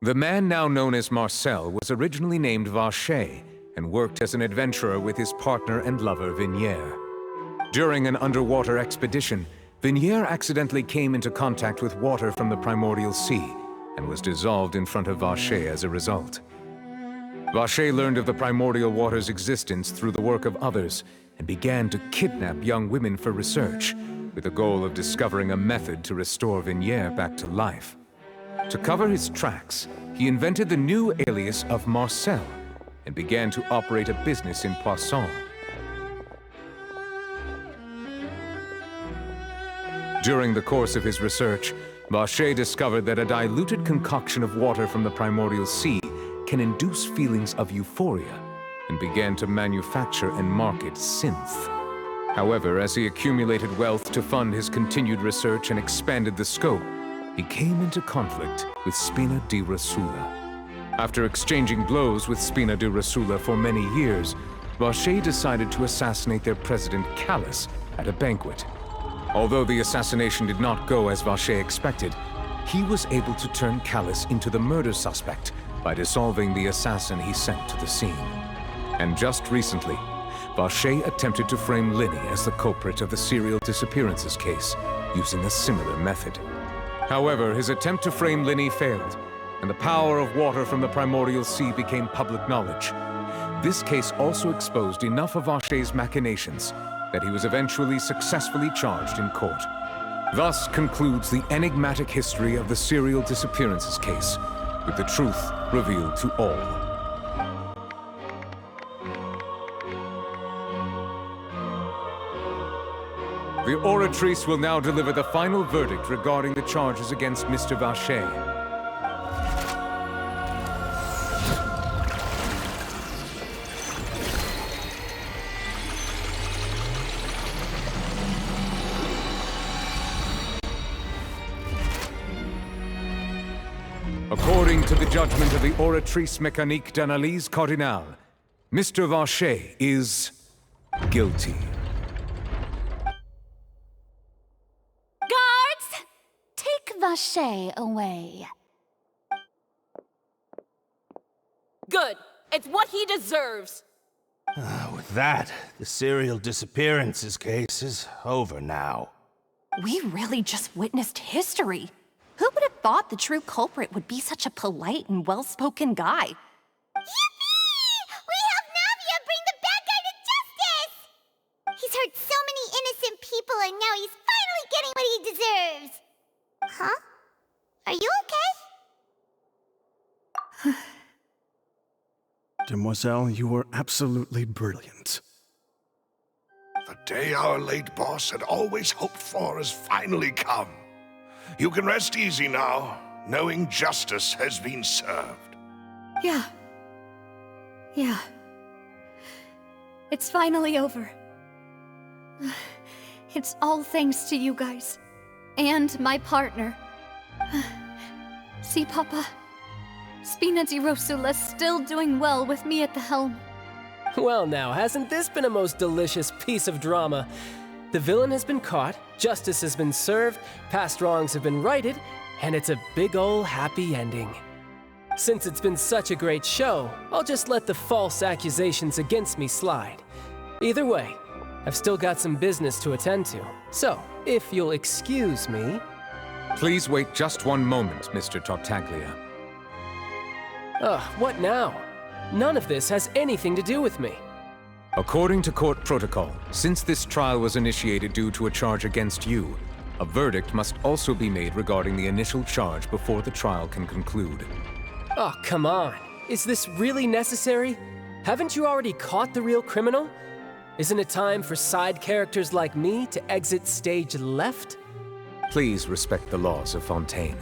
The man now known as Marcel was originally named Vacher and worked as an adventurer with his partner and lover Vignere. During an underwater expedition, Vignere accidentally came into contact with water from the primordial sea and was dissolved in front of Vacher as a result. Vacher learned of the primordial water's existence through the work of others and began to kidnap young women for research, with the goal of discovering a method to restore Vignere back to life. To cover his tracks, he invented the new alias of Marcel and began to operate a business in Poisson. During the course of his research, Vacher discovered that a diluted concoction of water from the primordial sea can induce feelings of euphoria, and began to manufacture and market synth. However, as he accumulated wealth to fund his continued research and expanded the scope, he came into conflict with Spina di Rosula. After exchanging blows with Spina di Rosula for many years, Vacher decided to assassinate their president Callus at a banquet. Although the assassination did not go as Vacher expected, he was able to turn Callus into the murder suspect by dissolving the assassin he sent to the scene. And just recently, Vacher attempted to frame Linny as the culprit of the serial disappearances case, using a similar method. However, his attempt to frame Linny failed, and the power of water from the primordial sea became public knowledge. This case also exposed enough of Vacher's machinations that he was eventually successfully charged in court. Thus concludes the enigmatic history of the serial disappearances case, with the truth revealed to all. The oratrice will now deliver the final verdict regarding the charges against Mr. Vacher. According to the judgment of the Oratrice Mécanique d'Analyse Cardinale, Mr. Vacher is guilty. Guards! Take Vacher away. Good. It's what he deserves. With that, the serial disappearances case is over now. We really just witnessed history. Who would have thought thought the true culprit would be such a polite and well-spoken guy. Yippee! We helped Navia bring the bad guy to justice! He's hurt so many innocent people and now he's finally getting what he deserves. Huh? Are you okay? Demoiselle, you were absolutely brilliant. The day our late boss had always hoped for has finally come. You can rest easy now, knowing justice has been served. Yeah. It's finally over. It's all thanks to you guys. And my partner. See, Papa? Spina di Rosula's still doing well with me at the helm. Well now, hasn't this been a most delicious piece of drama? The villain has been caught, justice has been served, past wrongs have been righted, and it's a big ol' happy ending. Since it's been such a great show, I'll just let the false accusations against me slide. Either way, I've still got some business to attend to, so if you'll excuse me... Please wait just one moment, Mr. Tartaglia. What now? None of this has anything to do with me. According to court protocol, since this trial was initiated due to a charge against you, a verdict must also be made regarding the initial charge before the trial can conclude. Oh, come on. Is this really necessary? Haven't you already caught the real criminal? Isn't it time for side characters like me to exit stage left? Please respect the laws of Fontaine.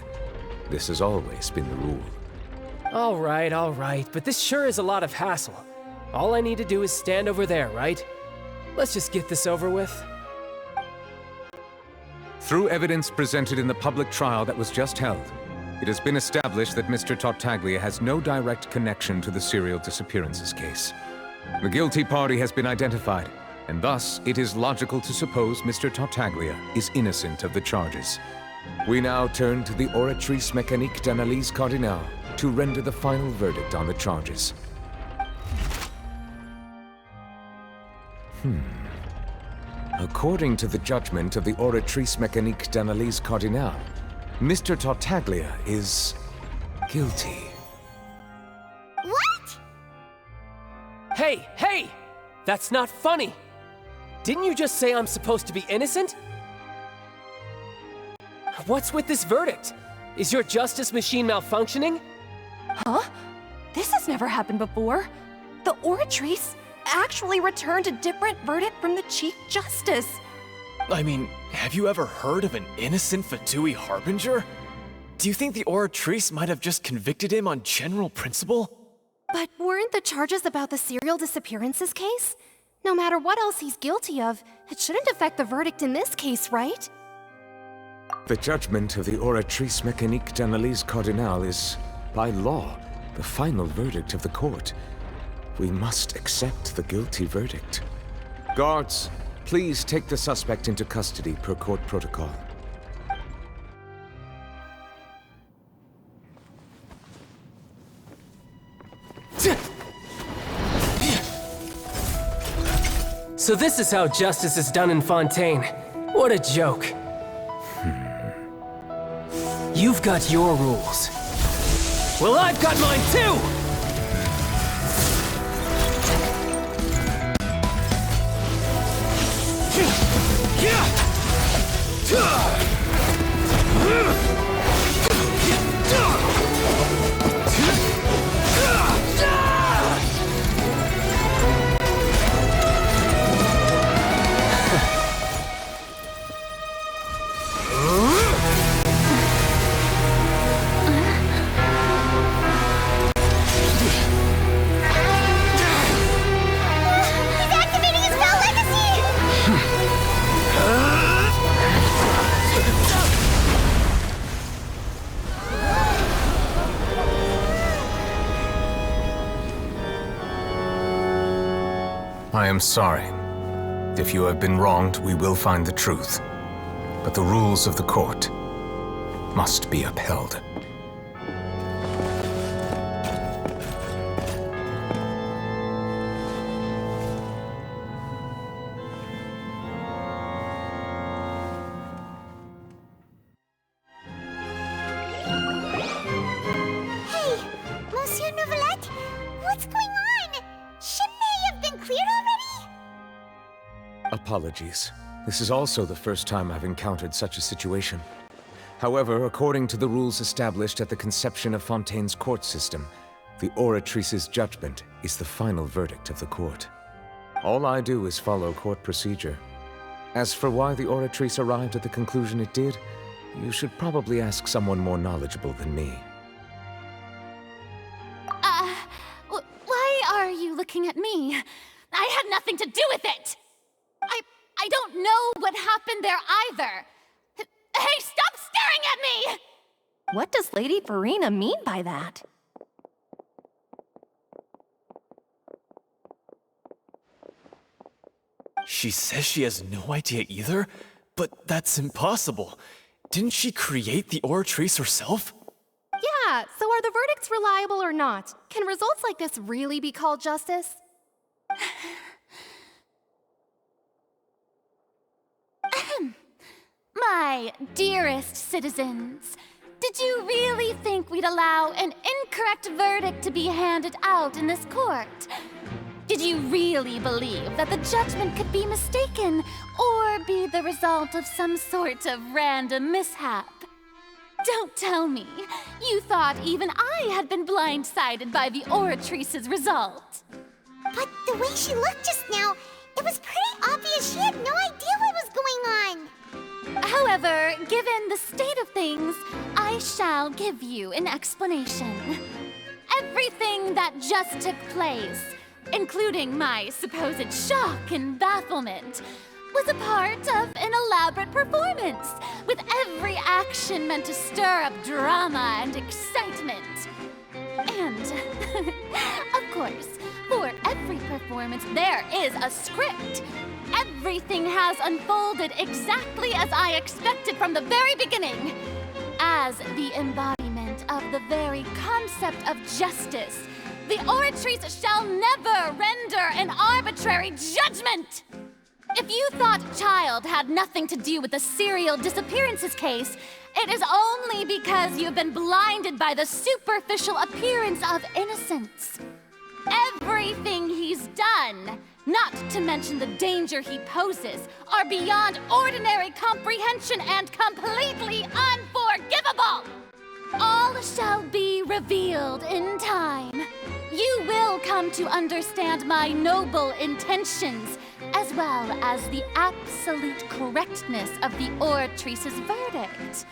This has always been the rule. All right, but this sure is a lot of hassle. All I need to do is stand over there, right? Let's just get this over with. Through evidence presented in the public trial that was just held, it has been established that Mr. Tartaglia has no direct connection to the serial disappearances case. The guilty party has been identified, and thus it is logical to suppose Mr. Tartaglia is innocent of the charges. We now turn to the Oratrice Mécanique d'Analyse Cardinale to render the final verdict on the charges. According to the judgment of the Oratrice Mécanique d'Analyse Cardinale, Mr. Tartaglia is guilty. What? Hey! That's not funny! Didn't you just say I'm supposed to be innocent? What's with this verdict? Is your justice machine malfunctioning? Huh? This has never happened before. The Oratrice actually returned a different verdict from the Chief Justice. I mean, have you ever heard of an innocent Fatui Harbinger? Do you think the Oratrice might have just convicted him on general principle? But weren't the charges about the serial disappearances case? No matter what else he's guilty of, it shouldn't affect the verdict in this case, right? The judgment of the Oratrice Mécanique d'Analyse Cardinale is, by law, the final verdict of the court. We must accept the guilty verdict. Guards, please take the suspect into custody per court protocol. So this is how justice is done in Fontaine. What a joke. You've got your rules. Well, I've got mine too! I am sorry. If you have been wronged, we will find the truth. But the rules of the court must be upheld. apologies. This is also the first time I've encountered such a situation. However, according to the rules established at the conception of Fontaine's court system, the Oratrice's judgment is the final verdict of the court. All I do is follow court procedure. As for why the Oratrice arrived at the conclusion it did, you should probably ask someone more knowledgeable than me. Why are you looking at me? I had nothing to do with it! I don't know what happened there either! Hey, stop staring at me! What does Lady Farina mean by that? She says she has no idea either, but that's impossible. Didn't she create the Oratrice herself? Yeah, so are the verdicts reliable or not? Can results like this really be called justice? My dearest citizens, did you really think we'd allow an incorrect verdict to be handed out in this court? Did you really believe that the judgment could be mistaken or be the result of some sort of random mishap? Don't tell me you thought even I had been blindsided by the Oratrice's result. But the way she looked just now, it was pretty obvious she had no idea what was going on. However, given the state of things, I shall give you an explanation. Everything that just took place, including my supposed shock and bafflement, was a part of an elaborate performance, with every action meant to stir up drama and excitement. And, of course, for every performance, there is a script. Everything has unfolded exactly as I expected from the very beginning. As the embodiment of the very concept of justice, the Oratrice shall never render an arbitrary judgment! If you thought Child had nothing to do with the serial disappearances case, it is only because you've been blinded by the superficial appearance of innocence. Everything he's done, not to mention the danger he poses, are beyond ordinary comprehension and completely unforgivable! All shall be revealed in time. You will come to understand my noble intentions, as well as the absolute correctness of the Oratrice's verdict.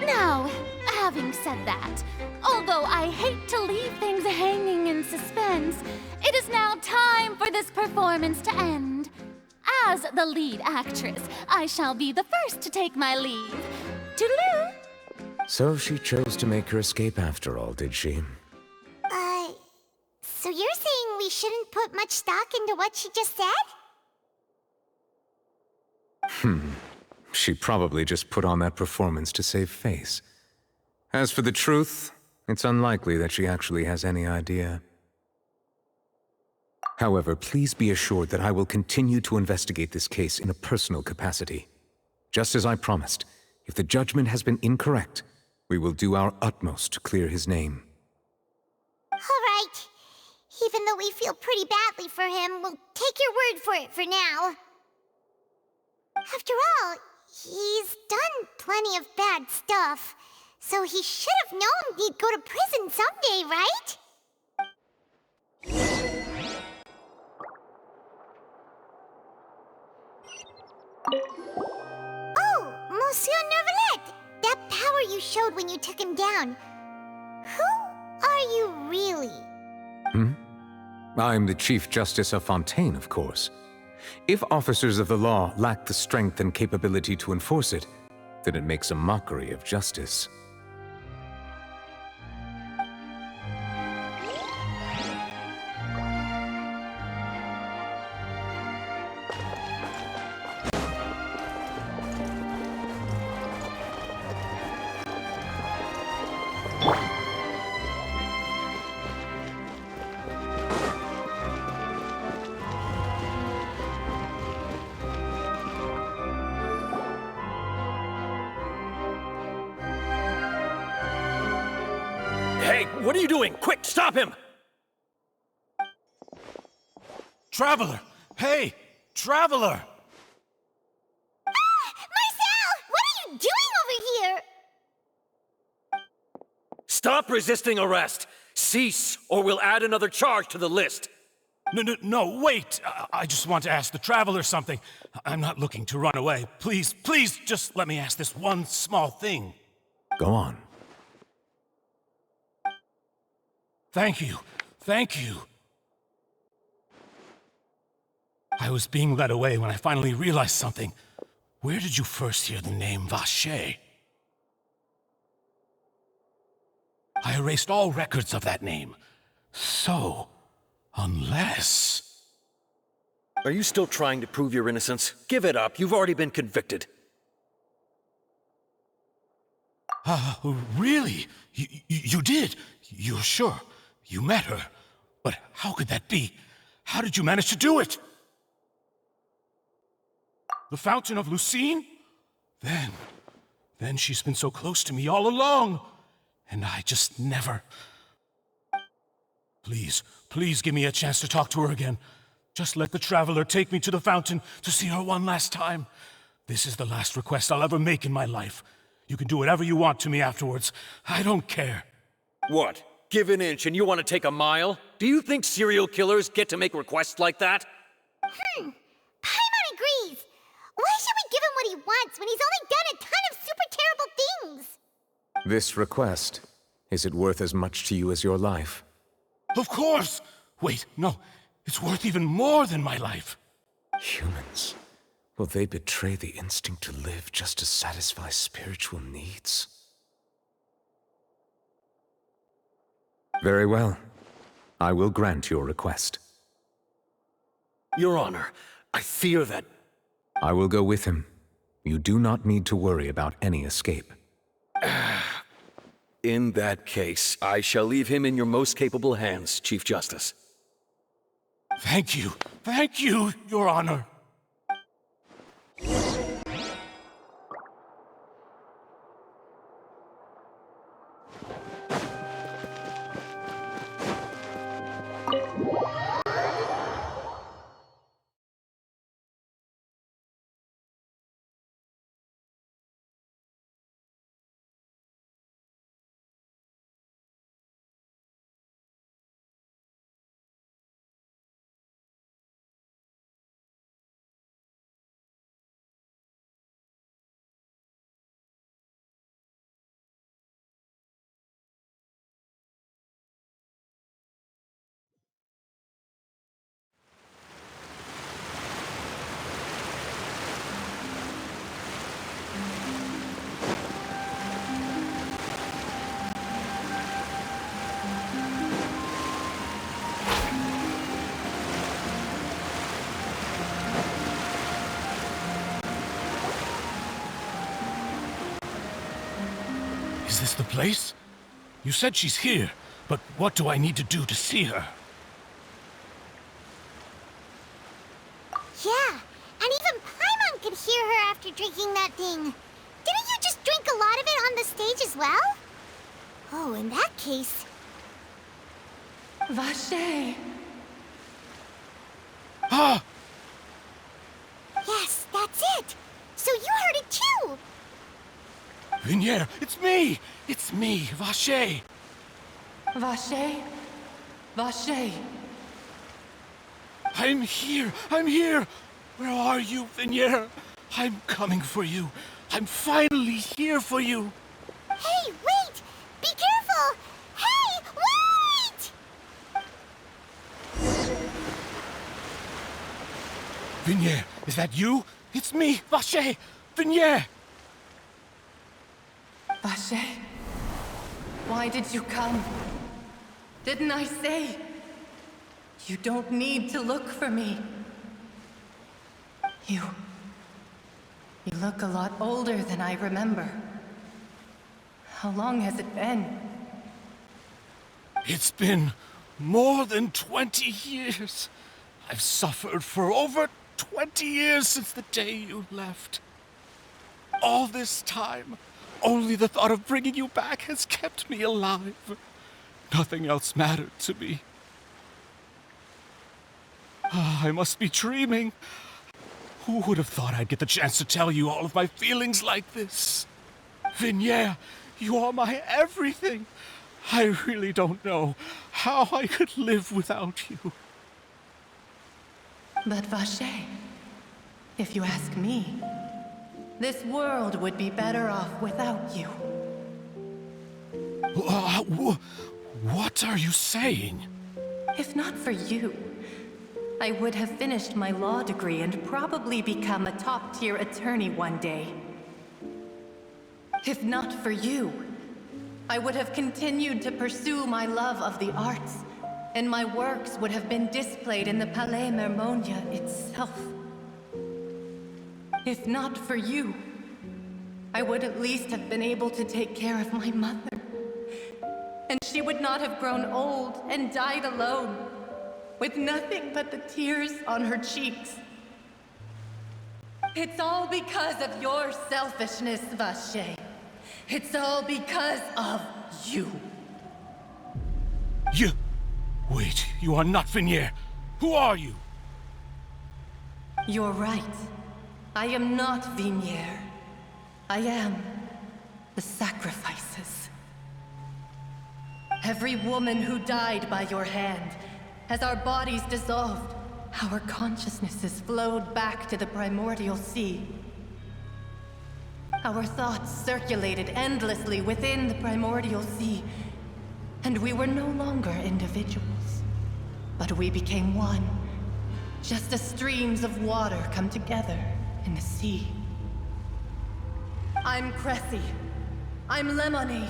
Now, having said that, although I hate to leave things hanging in suspense, it is now time for this performance to end. As the lead actress, I shall be the first to take my leave. Toodaloo! So she chose to make her escape after all, did she? So you're saying we shouldn't put much stock into what she just said? She probably just put on that performance to save face. As for the truth, it's unlikely that she actually has any idea. However, please be assured that I will continue to investigate this case in a personal capacity. Just as I promised, if the judgment has been incorrect, we will do our utmost to clear his name. All right. Even though we feel pretty badly for him, we'll take your word for it for now. After all, he's done plenty of bad stuff, so he should have known he'd go to prison someday, right? Oh, Monsieur Neuvillette! That power you showed when you took him down. Who are you really? I'm the Chief Justice of Fontaine, of course. If officers of the law lack the strength and capability to enforce it, then it makes a mockery of justice. Hey, what are you doing? Quick, stop him! Traveler! Hey! Traveler! Marcel! What are you doing over here? Stop resisting arrest! Cease, or we'll add another charge to the list! No, wait! I just want to ask the Traveler something. I'm not looking to run away. Please, just let me ask this one small thing. Go on. Thank you. I was being led away when I finally realized something. Where did you first hear the name Vache? I erased all records of that name. So, unless... Are you still trying to prove your innocence? Give it up. You've already been convicted. Really? You did? You're sure? You met her? But how could that be? How did you manage to do it? The Fountain of Lucine? Then she's been so close to me all along. And I just never... Please give me a chance to talk to her again. Just let the Traveler take me to the fountain to see her one last time. This is the last request I'll ever make in my life. You can do whatever you want to me afterwards. I don't care. What? Give an inch and you want to take a mile? Do you think serial killers get to make requests like that? Paimon agrees. Why should we give him what he wants when he's only done a ton of super terrible things? This request, is it worth as much to you as your life? Of course! Wait, no. It's worth even more than my life. Humans. Will they betray the instinct to live just to satisfy spiritual needs? Very well. I will grant your request. Your Honor, I fear that... I will go with him. You do not need to worry about any escape. In that case, I shall leave him in your most capable hands, Chief Justice. Thank you, Your Honor. Is this the place? You said she's here, but what do I need to do to see her? Yeah, and even Paimon could hear her after drinking that thing. Didn't you just drink a lot of it on the stage as well? Oh, in that case... Vache! Ah! Yes, that's it! So you heard it too! Vinier, it's me! It's me, Vache! Vache? Vache? I'm here! Where are you, Vinier? I'm coming for you. I'm finally here for you. Hey, wait! Be careful! Hey, wait! Vinier, is that you? It's me, Vache! Vinier! Vache? Why did you come? Didn't I say? You don't need to look for me. You look a lot older than I remember. How long has it been? It's been more than 20 years. I've suffered for over 20 years since the day you left. All this time, only the thought of bringing you back has kept me alive. Nothing else mattered to me. I must be dreaming. Who would have thought I'd get the chance to tell you all of my feelings like this? Vignere, you are my everything. I really don't know how I could live without you. But Vache, if you ask me, this world would be better off without you. What are you saying? If not for you, I would have finished my law degree and probably become a top-tier attorney one day. If not for you, I would have continued to pursue my love of the arts, and my works would have been displayed in the Palais Mermonia itself. If not for you, I would at least have been able to take care of my mother. And she would not have grown old and died alone, with nothing but the tears on her cheeks. It's all because of your selfishness, Vache. It's all because of you. You... Wait, you are not Vignere. Who are you? You're right. I am not Vignere. I am the sacrifices. Every woman who died by your hand, as our bodies dissolved, our consciousnesses flowed back to the primordial sea. Our thoughts circulated endlessly within the primordial sea, and we were no longer individuals, but we became one, just as streams of water come together in the sea. I'm Cressy. I'm Lemony.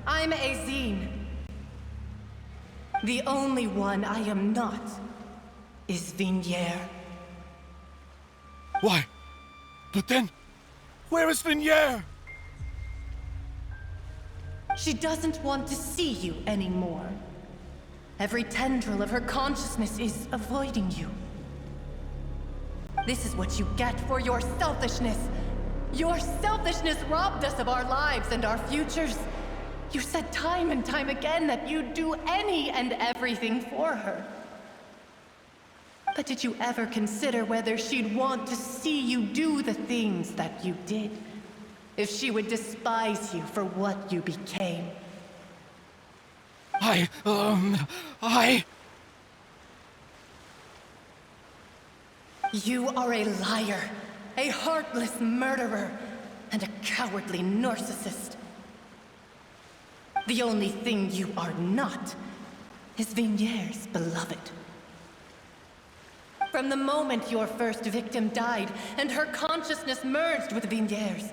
I'm Azine. The only one I am not is Vignere. Why? But then, where is Vignere? She doesn't want to see you anymore. Every tendril of her consciousness is avoiding you. This is what you get for your selfishness. Your selfishness robbed us of our lives and our futures. You said time and time again that you'd do any and everything for her. But did you ever consider whether she'd want to see you do the things that you did? If she would despise you for what you became? You are a liar, a heartless murderer, and a cowardly narcissist. The only thing you are not is Vignere's beloved. From the moment your first victim died and her consciousness merged with Vignere's,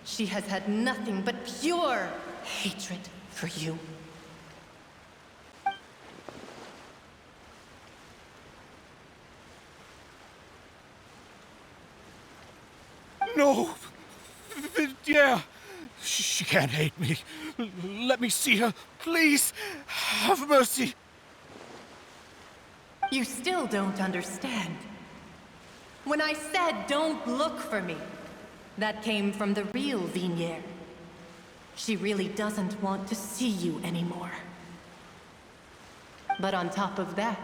she has had nothing but pure hatred for you. No! Vignere! She can't hate me. Let me see her, please. Have mercy. You still don't understand. When I said don't look for me, that came from the real Vignere. She really doesn't want to see you anymore. But on top of that,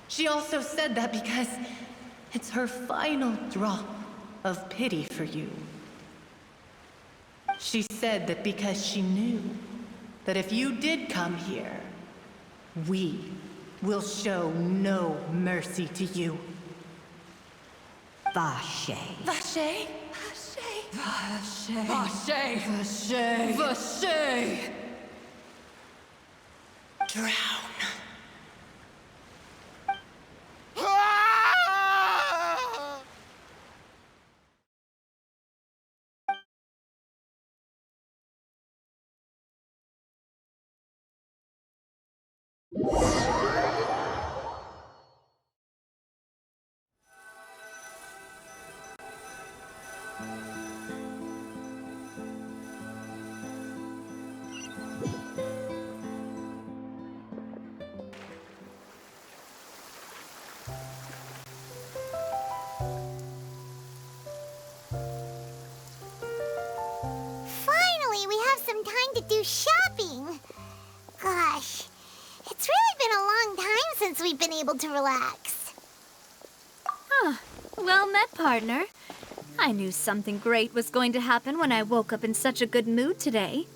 she also said that because it's her final drop of pity for you. She said that because she knew that if you did come here, we will show no mercy to you. Vache. Vache? Vache. Vache. Vache. Vache. Drown. Finally, we have some time to do shopping. Gosh, it's really been a long time since we've been able to relax. Well met, partner. I knew something great was going to happen when I woke up in such a good mood today.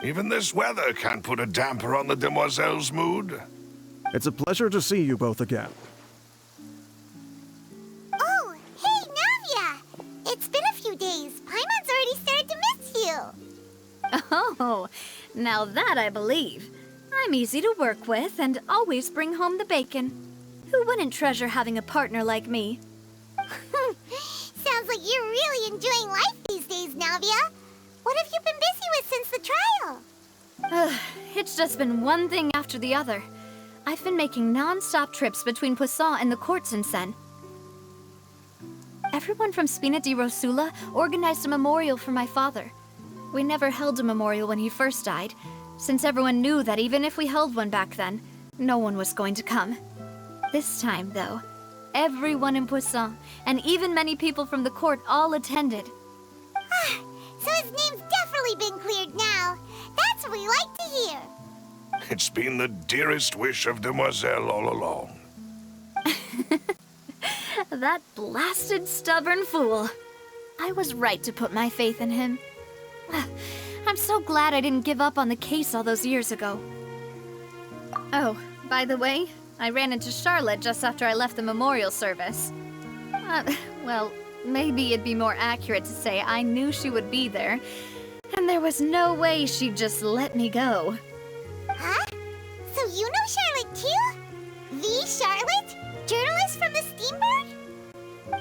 Even this weather can't put a damper on the demoiselle's mood. It's a pleasure to see you both again. Oh, hey, Navia! It's been a few days. Paimon's already started to miss you. Oh, now that I believe. I'm easy to work with and always bring home the bacon. Who wouldn't treasure having a partner like me? Sounds like you're really enjoying life these days, Navia. What have you been busy with since the trial? It's just been one thing after the other. I've been making non-stop trips between Poisson and the court since then. Everyone from Spina di Rosula organized a memorial for my father. We never held a memorial when he first died, since everyone knew that even if we held one back then, no one was going to come. This time, though, everyone in Poisson, and even many people from the court, all attended. So his name's definitely been cleared now. That's what we like to hear. It's been the dearest wish of Demoiselle all along. That blasted stubborn fool. I was right to put my faith in him. I'm so glad I didn't give up on the case all those years ago. Oh, by the way, I ran into Charlotte just after I left the memorial service. Well, maybe it'd be more accurate to say I knew she would be there, and there was no way she'd just let me go. Huh? So you know Charlotte too? The Charlotte? Journalist from the Steambird?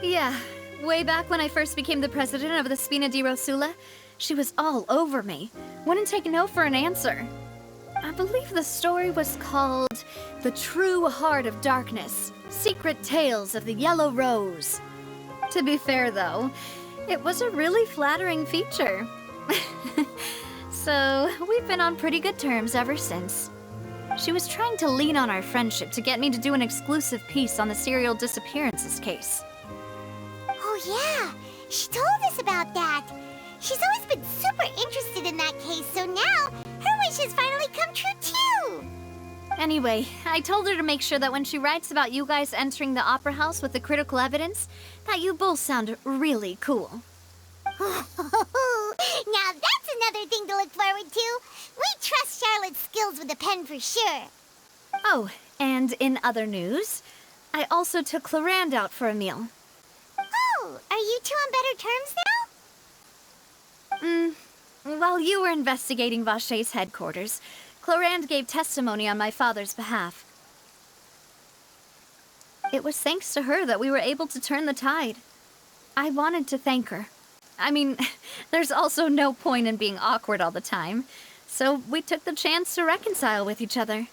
Yeah, way back when I first became the president of the Spina di Rosula, she was all over me. Wouldn't take no for an answer. I believe the story was called The True Heart of Darkness, Secret Tales of the Yellow Rose. To be fair, though, it was a really flattering feature. So, we've been on pretty good terms ever since. She was trying to lean on our friendship to get me to do an exclusive piece on the serial disappearances case. Oh yeah, she told us about that. She's always been super interested in that case, so now her wish has finally come true too. Anyway, I told her to make sure that when she writes about you guys entering the opera house with the critical evidence, that you both sound really cool. Now that's another thing to look forward to. We trust Charlotte's skills with a pen for sure. Oh, and in other news, I also took Clarand out for a meal. Oh, are you two on better terms now? While you were investigating Vaché's headquarters, Clarand gave testimony on my father's behalf. It was thanks to her that we were able to turn the tide. I wanted to thank her. I mean, there's also no point in being awkward all the time, so we took the chance to reconcile with each other.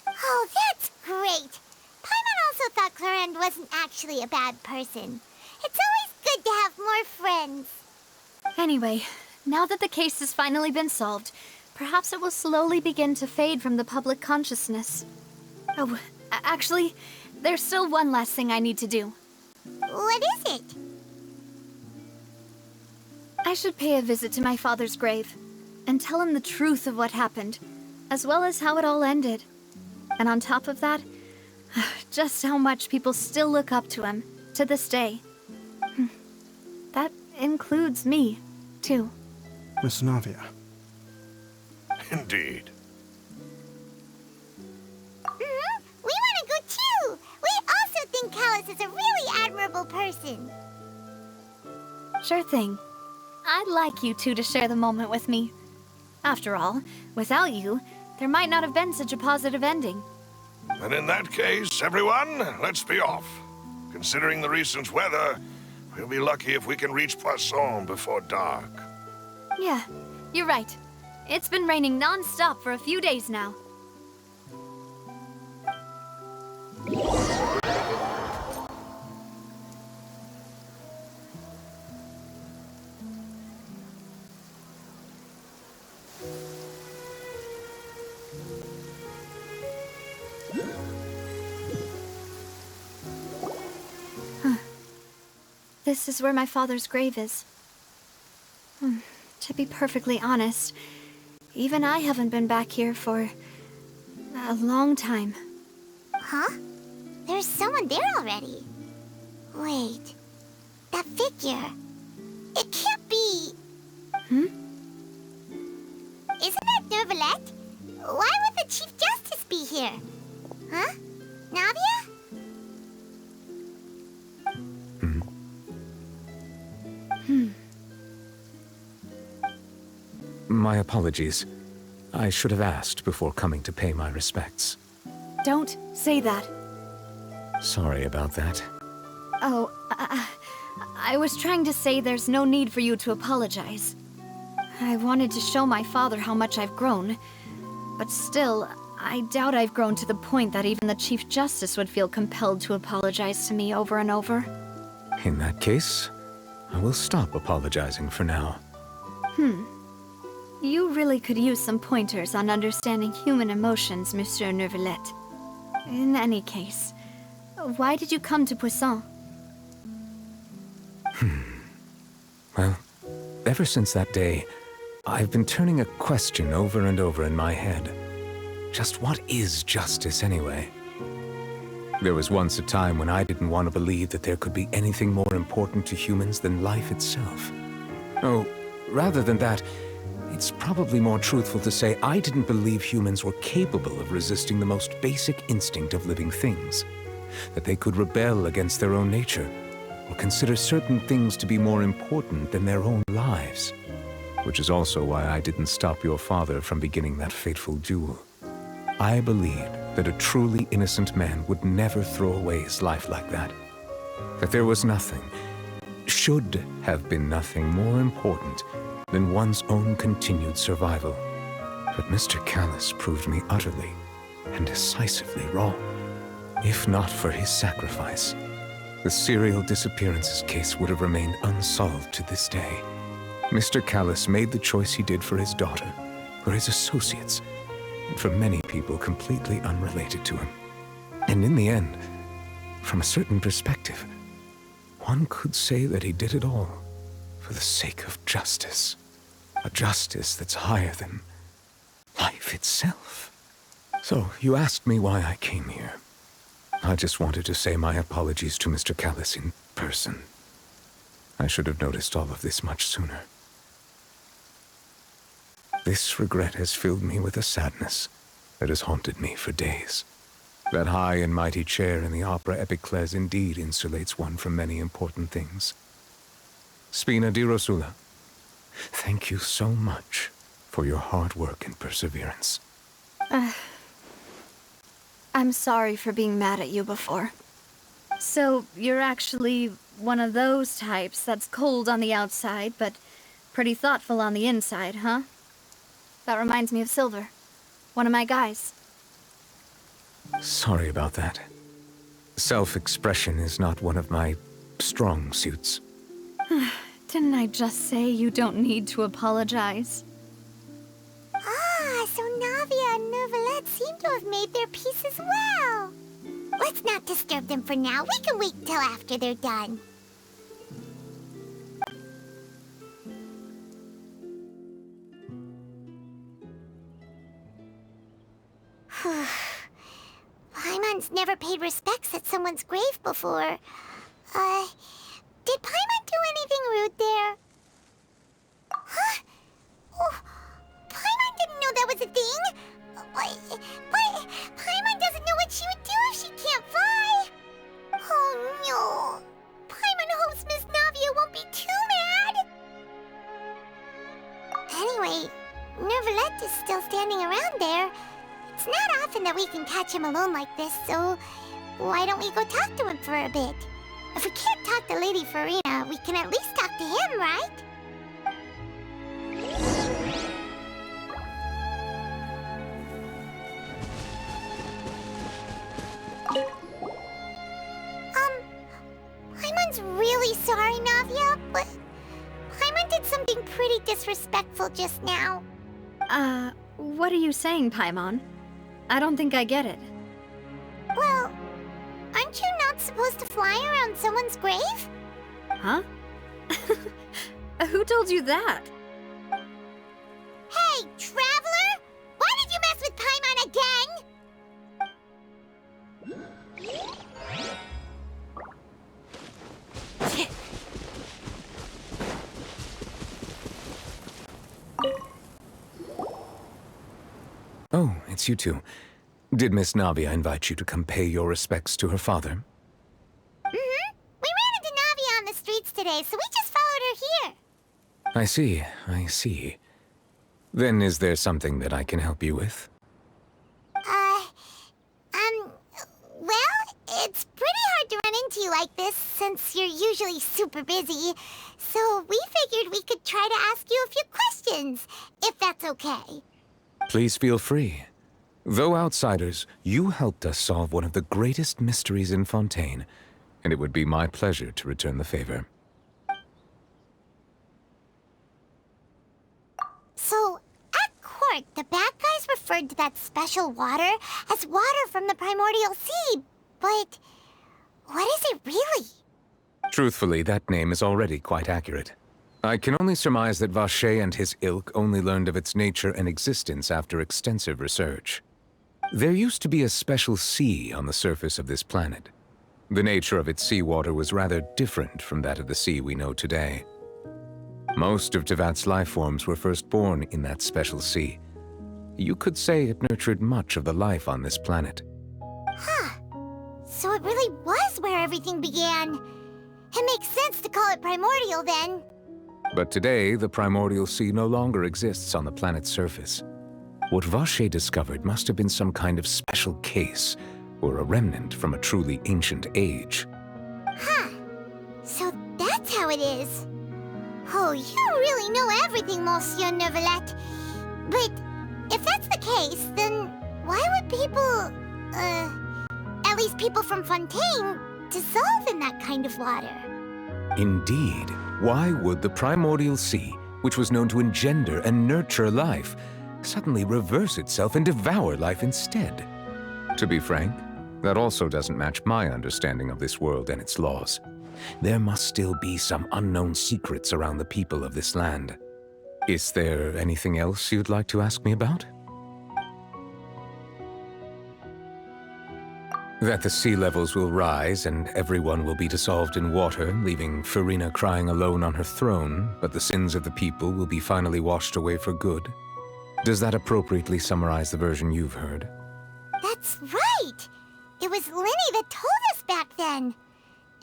Oh, that's great. Paimon also thought Clarand wasn't actually a bad person. It's always good to have more friends. Anyway, now that the case has finally been solved, perhaps it will slowly begin to fade from the public consciousness. Oh, actually, there's still one last thing I need to do. What is it? I should pay a visit to my father's grave and tell him the truth of what happened, as well as how it all ended. And on top of that, just how much people still look up to him to this day. That includes me, too. Miss Navia. Indeed. We want to go too! We also think Callus is a really admirable person. Sure thing. I'd like you two to share the moment with me. After all, without you, there might not have been such a positive ending. And in that case, everyone, let's be off. Considering the recent weather, we'll be lucky if we can reach Poisson before dark. Yeah, you're right. It's been raining non-stop for a few days now. This is where my father's grave is. To be perfectly honest, even I haven't been back here for a long time. Huh? There's someone there already. Wait. That figure. It can't be... Isn't that Nervalette? Why would the Chief Justice be here? Huh? Navia? My apologies. I should have asked before coming to pay my respects. Don't say that. Sorry about that. Oh, I was trying to say there's no need for you to apologize. I wanted to show my father how much I've grown, but still, I doubt I've grown to the point that even the Chief Justice would feel compelled to apologize to me over and over. In that case, I will stop apologizing for now. You really could use some pointers on understanding human emotions, Monsieur Nervalette. In any case, why did you come to Poisson? Well, ever since that day, I've been turning a question over and over in my head. Just what is justice anyway? There was once a time when I didn't want to believe that there could be anything more important to humans than life itself. Oh, rather than that, it's probably more truthful to say I didn't believe humans were capable of resisting the most basic instinct of living things. That they could rebel against their own nature, or consider certain things to be more important than their own lives. Which is also why I didn't stop your father from beginning that fateful duel. I believed that a truly innocent man would never throw away his life like that. That there was nothing, should have been nothing more important than one's own continued survival. But Mr. Callus proved me utterly and decisively wrong. If not for his sacrifice, the serial disappearances case would have remained unsolved to this day. Mr. Callus made the choice he did for his daughter, for his associates, and for many people completely unrelated to him. And in the end, from a certain perspective, one could say that he did it all for the sake of justice. A justice that's higher than life itself. So, you asked me why I came here. I just wanted to say my apologies to Mr. Callus in person. I should have noticed all of this much sooner. This regret has filled me with a sadness that has haunted me for days. That high and mighty chair in the Opera Epiclese indeed insulates one from many important things. Spina di Rosula, thank you so much for your hard work and perseverance. I'm sorry for being mad at you before. So, you're actually one of those types that's cold on the outside, but pretty thoughtful on the inside, huh? That reminds me of Silver, one of my guys. Sorry about that. Self-expression is not one of my strong suits. Didn't I just say you don't need to apologize? Ah, so Navia and Nervalette seem to have made their peace as well. Let's not disturb them for now. We can wait till after they're done. Paimon's never paid respects at someone's grave before. Did Paimon do anything rude there? Huh? Oh, Paimon didn't know that was a thing. But Paimon doesn't know what she would do if she can't fly. Oh no. Paimon hopes Miss Navia won't be too mad. Anyway, Nervalette is still standing around there. It's not often that we can catch him alone like this, so why don't we go talk to him for a bit? If we can't talk to Lady Farina, we can at least talk to him, right? Paimon's really sorry, Navia, but Paimon did something pretty disrespectful just now. What are you saying, Paimon? I don't think I get it. Well, aren't you not supposed to fly around someone's grave? Huh? Who told you that? Hey, traveler! Why did you mess with Paimon again? it's you two. Did Miss Navia invite you to come pay your respects to her father? Mm-hmm. We ran into Navia on the streets today, so we just followed her here. I see, I see. Then is there something that I can help you with? Well, it's pretty hard to run into you like this since you're usually super busy. So we figured we could try to ask you a few questions, if that's okay. Please feel free. Though outsiders, you helped us solve one of the greatest mysteries in Fontaine, and it would be my pleasure to return the favor. So, at court, the bad guys referred to that special water as water from the primordial sea, but what is it really? Truthfully, that name is already quite accurate. I can only surmise that Vacher and his ilk only learned of its nature and existence after extensive research. There used to be a special sea on the surface of this planet. The nature of its seawater was rather different from that of the sea we know today. Most of Tevat's life forms were first born in that special sea. You could say it nurtured much of the life on this planet. Huh. So it really was where everything began. It makes sense to call it primordial then. But today, the primordial sea no longer exists on the planet's surface. What Vacher discovered must have been some kind of special case, or a remnant from a truly ancient age. Huh. So that's how it is. Oh, you really know everything, Monsieur Neuvillette. But if that's the case, then why would people, at least people from Fontaine, dissolve in that kind of water? Indeed. Why would the primordial sea, which was known to engender and nurture life, suddenly reverse itself and devour life instead? To be frank, that also doesn't match my understanding of this world and its laws. There must still be some unknown secrets around the people of this land. Is there anything else you'd like to ask me about? That the sea levels will rise and everyone will be dissolved in water, leaving Farina crying alone on her throne, but the sins of the people will be finally washed away for good. Does that appropriately summarize the version you've heard? That's right! It was Linny that told us back then.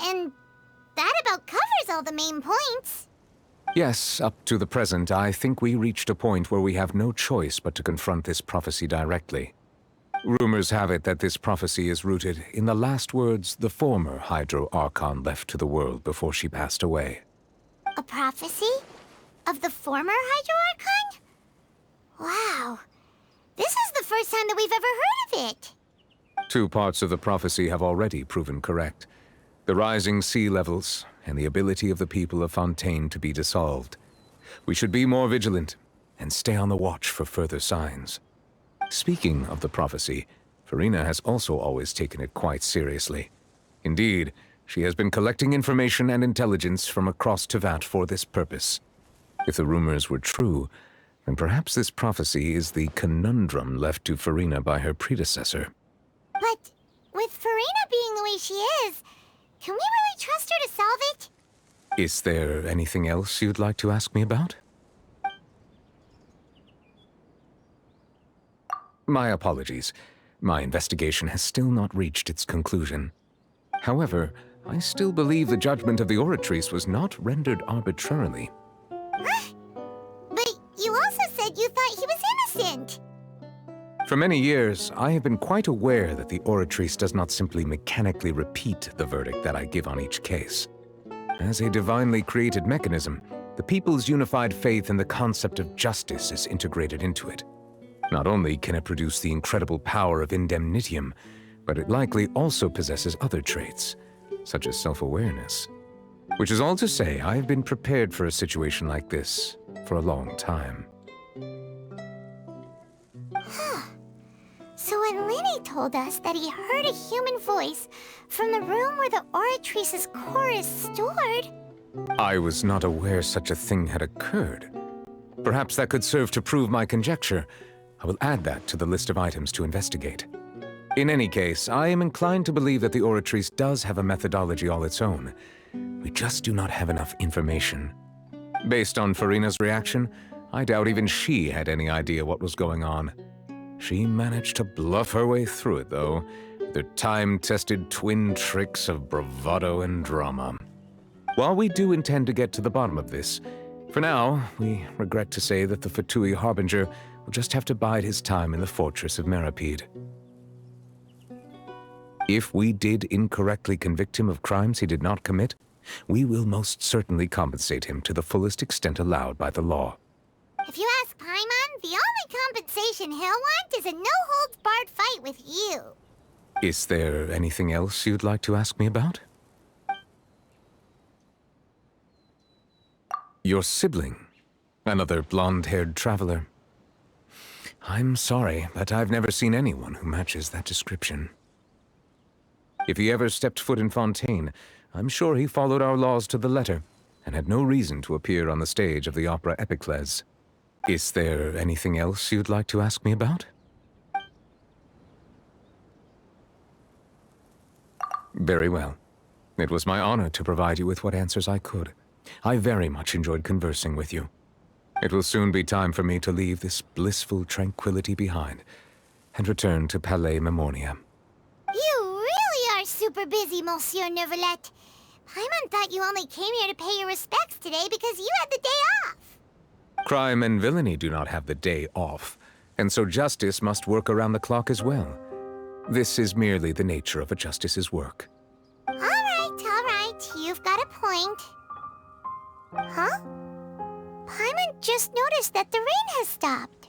And that about covers all the main points. Yes, up to the present, I think we reached a point where we have no choice but to confront this prophecy directly. Rumors have it that this prophecy is rooted in the last words the former Hydro Archon left to the world before she passed away. A prophecy? Of the former Hydro Archon? Wow. This is the first time that we've ever heard of it. Two parts of the prophecy have already proven correct. The rising sea levels, and the ability of the people of Fontaine to be dissolved. We should be more vigilant, and stay on the watch for further signs. Speaking of the prophecy, Farina has also always taken it quite seriously. Indeed, she has been collecting information and intelligence from across Tevat for this purpose. If the rumors were true, then perhaps this prophecy is the conundrum left to Farina by her predecessor. But with Farina being the way she is, can we really trust her to solve it? Is there anything else you'd like to ask me about? My apologies. My investigation has still not reached its conclusion. However, I still believe the judgment of the Oratrice was not rendered arbitrarily. But you also said you thought he was innocent. For many years, I have been quite aware that the Oratrice does not simply mechanically repeat the verdict that I give on each case. As a divinely created mechanism, the people's unified faith in the concept of justice is integrated into it. Not only can it produce the incredible power of indemnitium, but it likely also possesses other traits, such as self-awareness. Which is all to say, I have been prepared for a situation like this for a long time. So when Linny told us that he heard a human voice from the room where the Oratrice's core is stored... I was not aware such a thing had occurred. Perhaps that could serve to prove my conjecture. I will add that to the list of items to investigate. In any case, I am inclined to believe that the Oratrice does have a methodology all its own. We just do not have enough information. Based on Farina's reaction, I doubt even she had any idea what was going on. She managed to bluff her way through it, though, with her time-tested twin tricks of bravado and drama. While we do intend to get to the bottom of this, for now, we regret to say that the Fatui Harbinger will just have to bide his time in the fortress of Meripede. If we did incorrectly convict him of crimes he did not commit, we will most certainly compensate him to the fullest extent allowed by the law. If you ask Paimon, the only compensation he'll want is a no-holds-barred fight with you. Is there anything else you'd like to ask me about? Your sibling, another blonde-haired traveler. I'm sorry, but I've never seen anyone who matches that description. If he ever stepped foot in Fontaine, I'm sure he followed our laws to the letter, and had no reason to appear on the stage of the opera Epicles. Is there anything else you'd like to ask me about? Very well. It was my honor to provide you with what answers I could. I very much enjoyed conversing with you. It will soon be time for me to leave this blissful tranquility behind and return to Palais Memornia. You really are super busy, Monsieur Neuvillette. Paimon thought you only came here to pay your respects today because you had the day off. Crime and villainy do not have the day off, and so justice must work around the clock as well. This is merely the nature of a justice's work. All right. You've got a point. Huh? Paimon just noticed that the rain has stopped.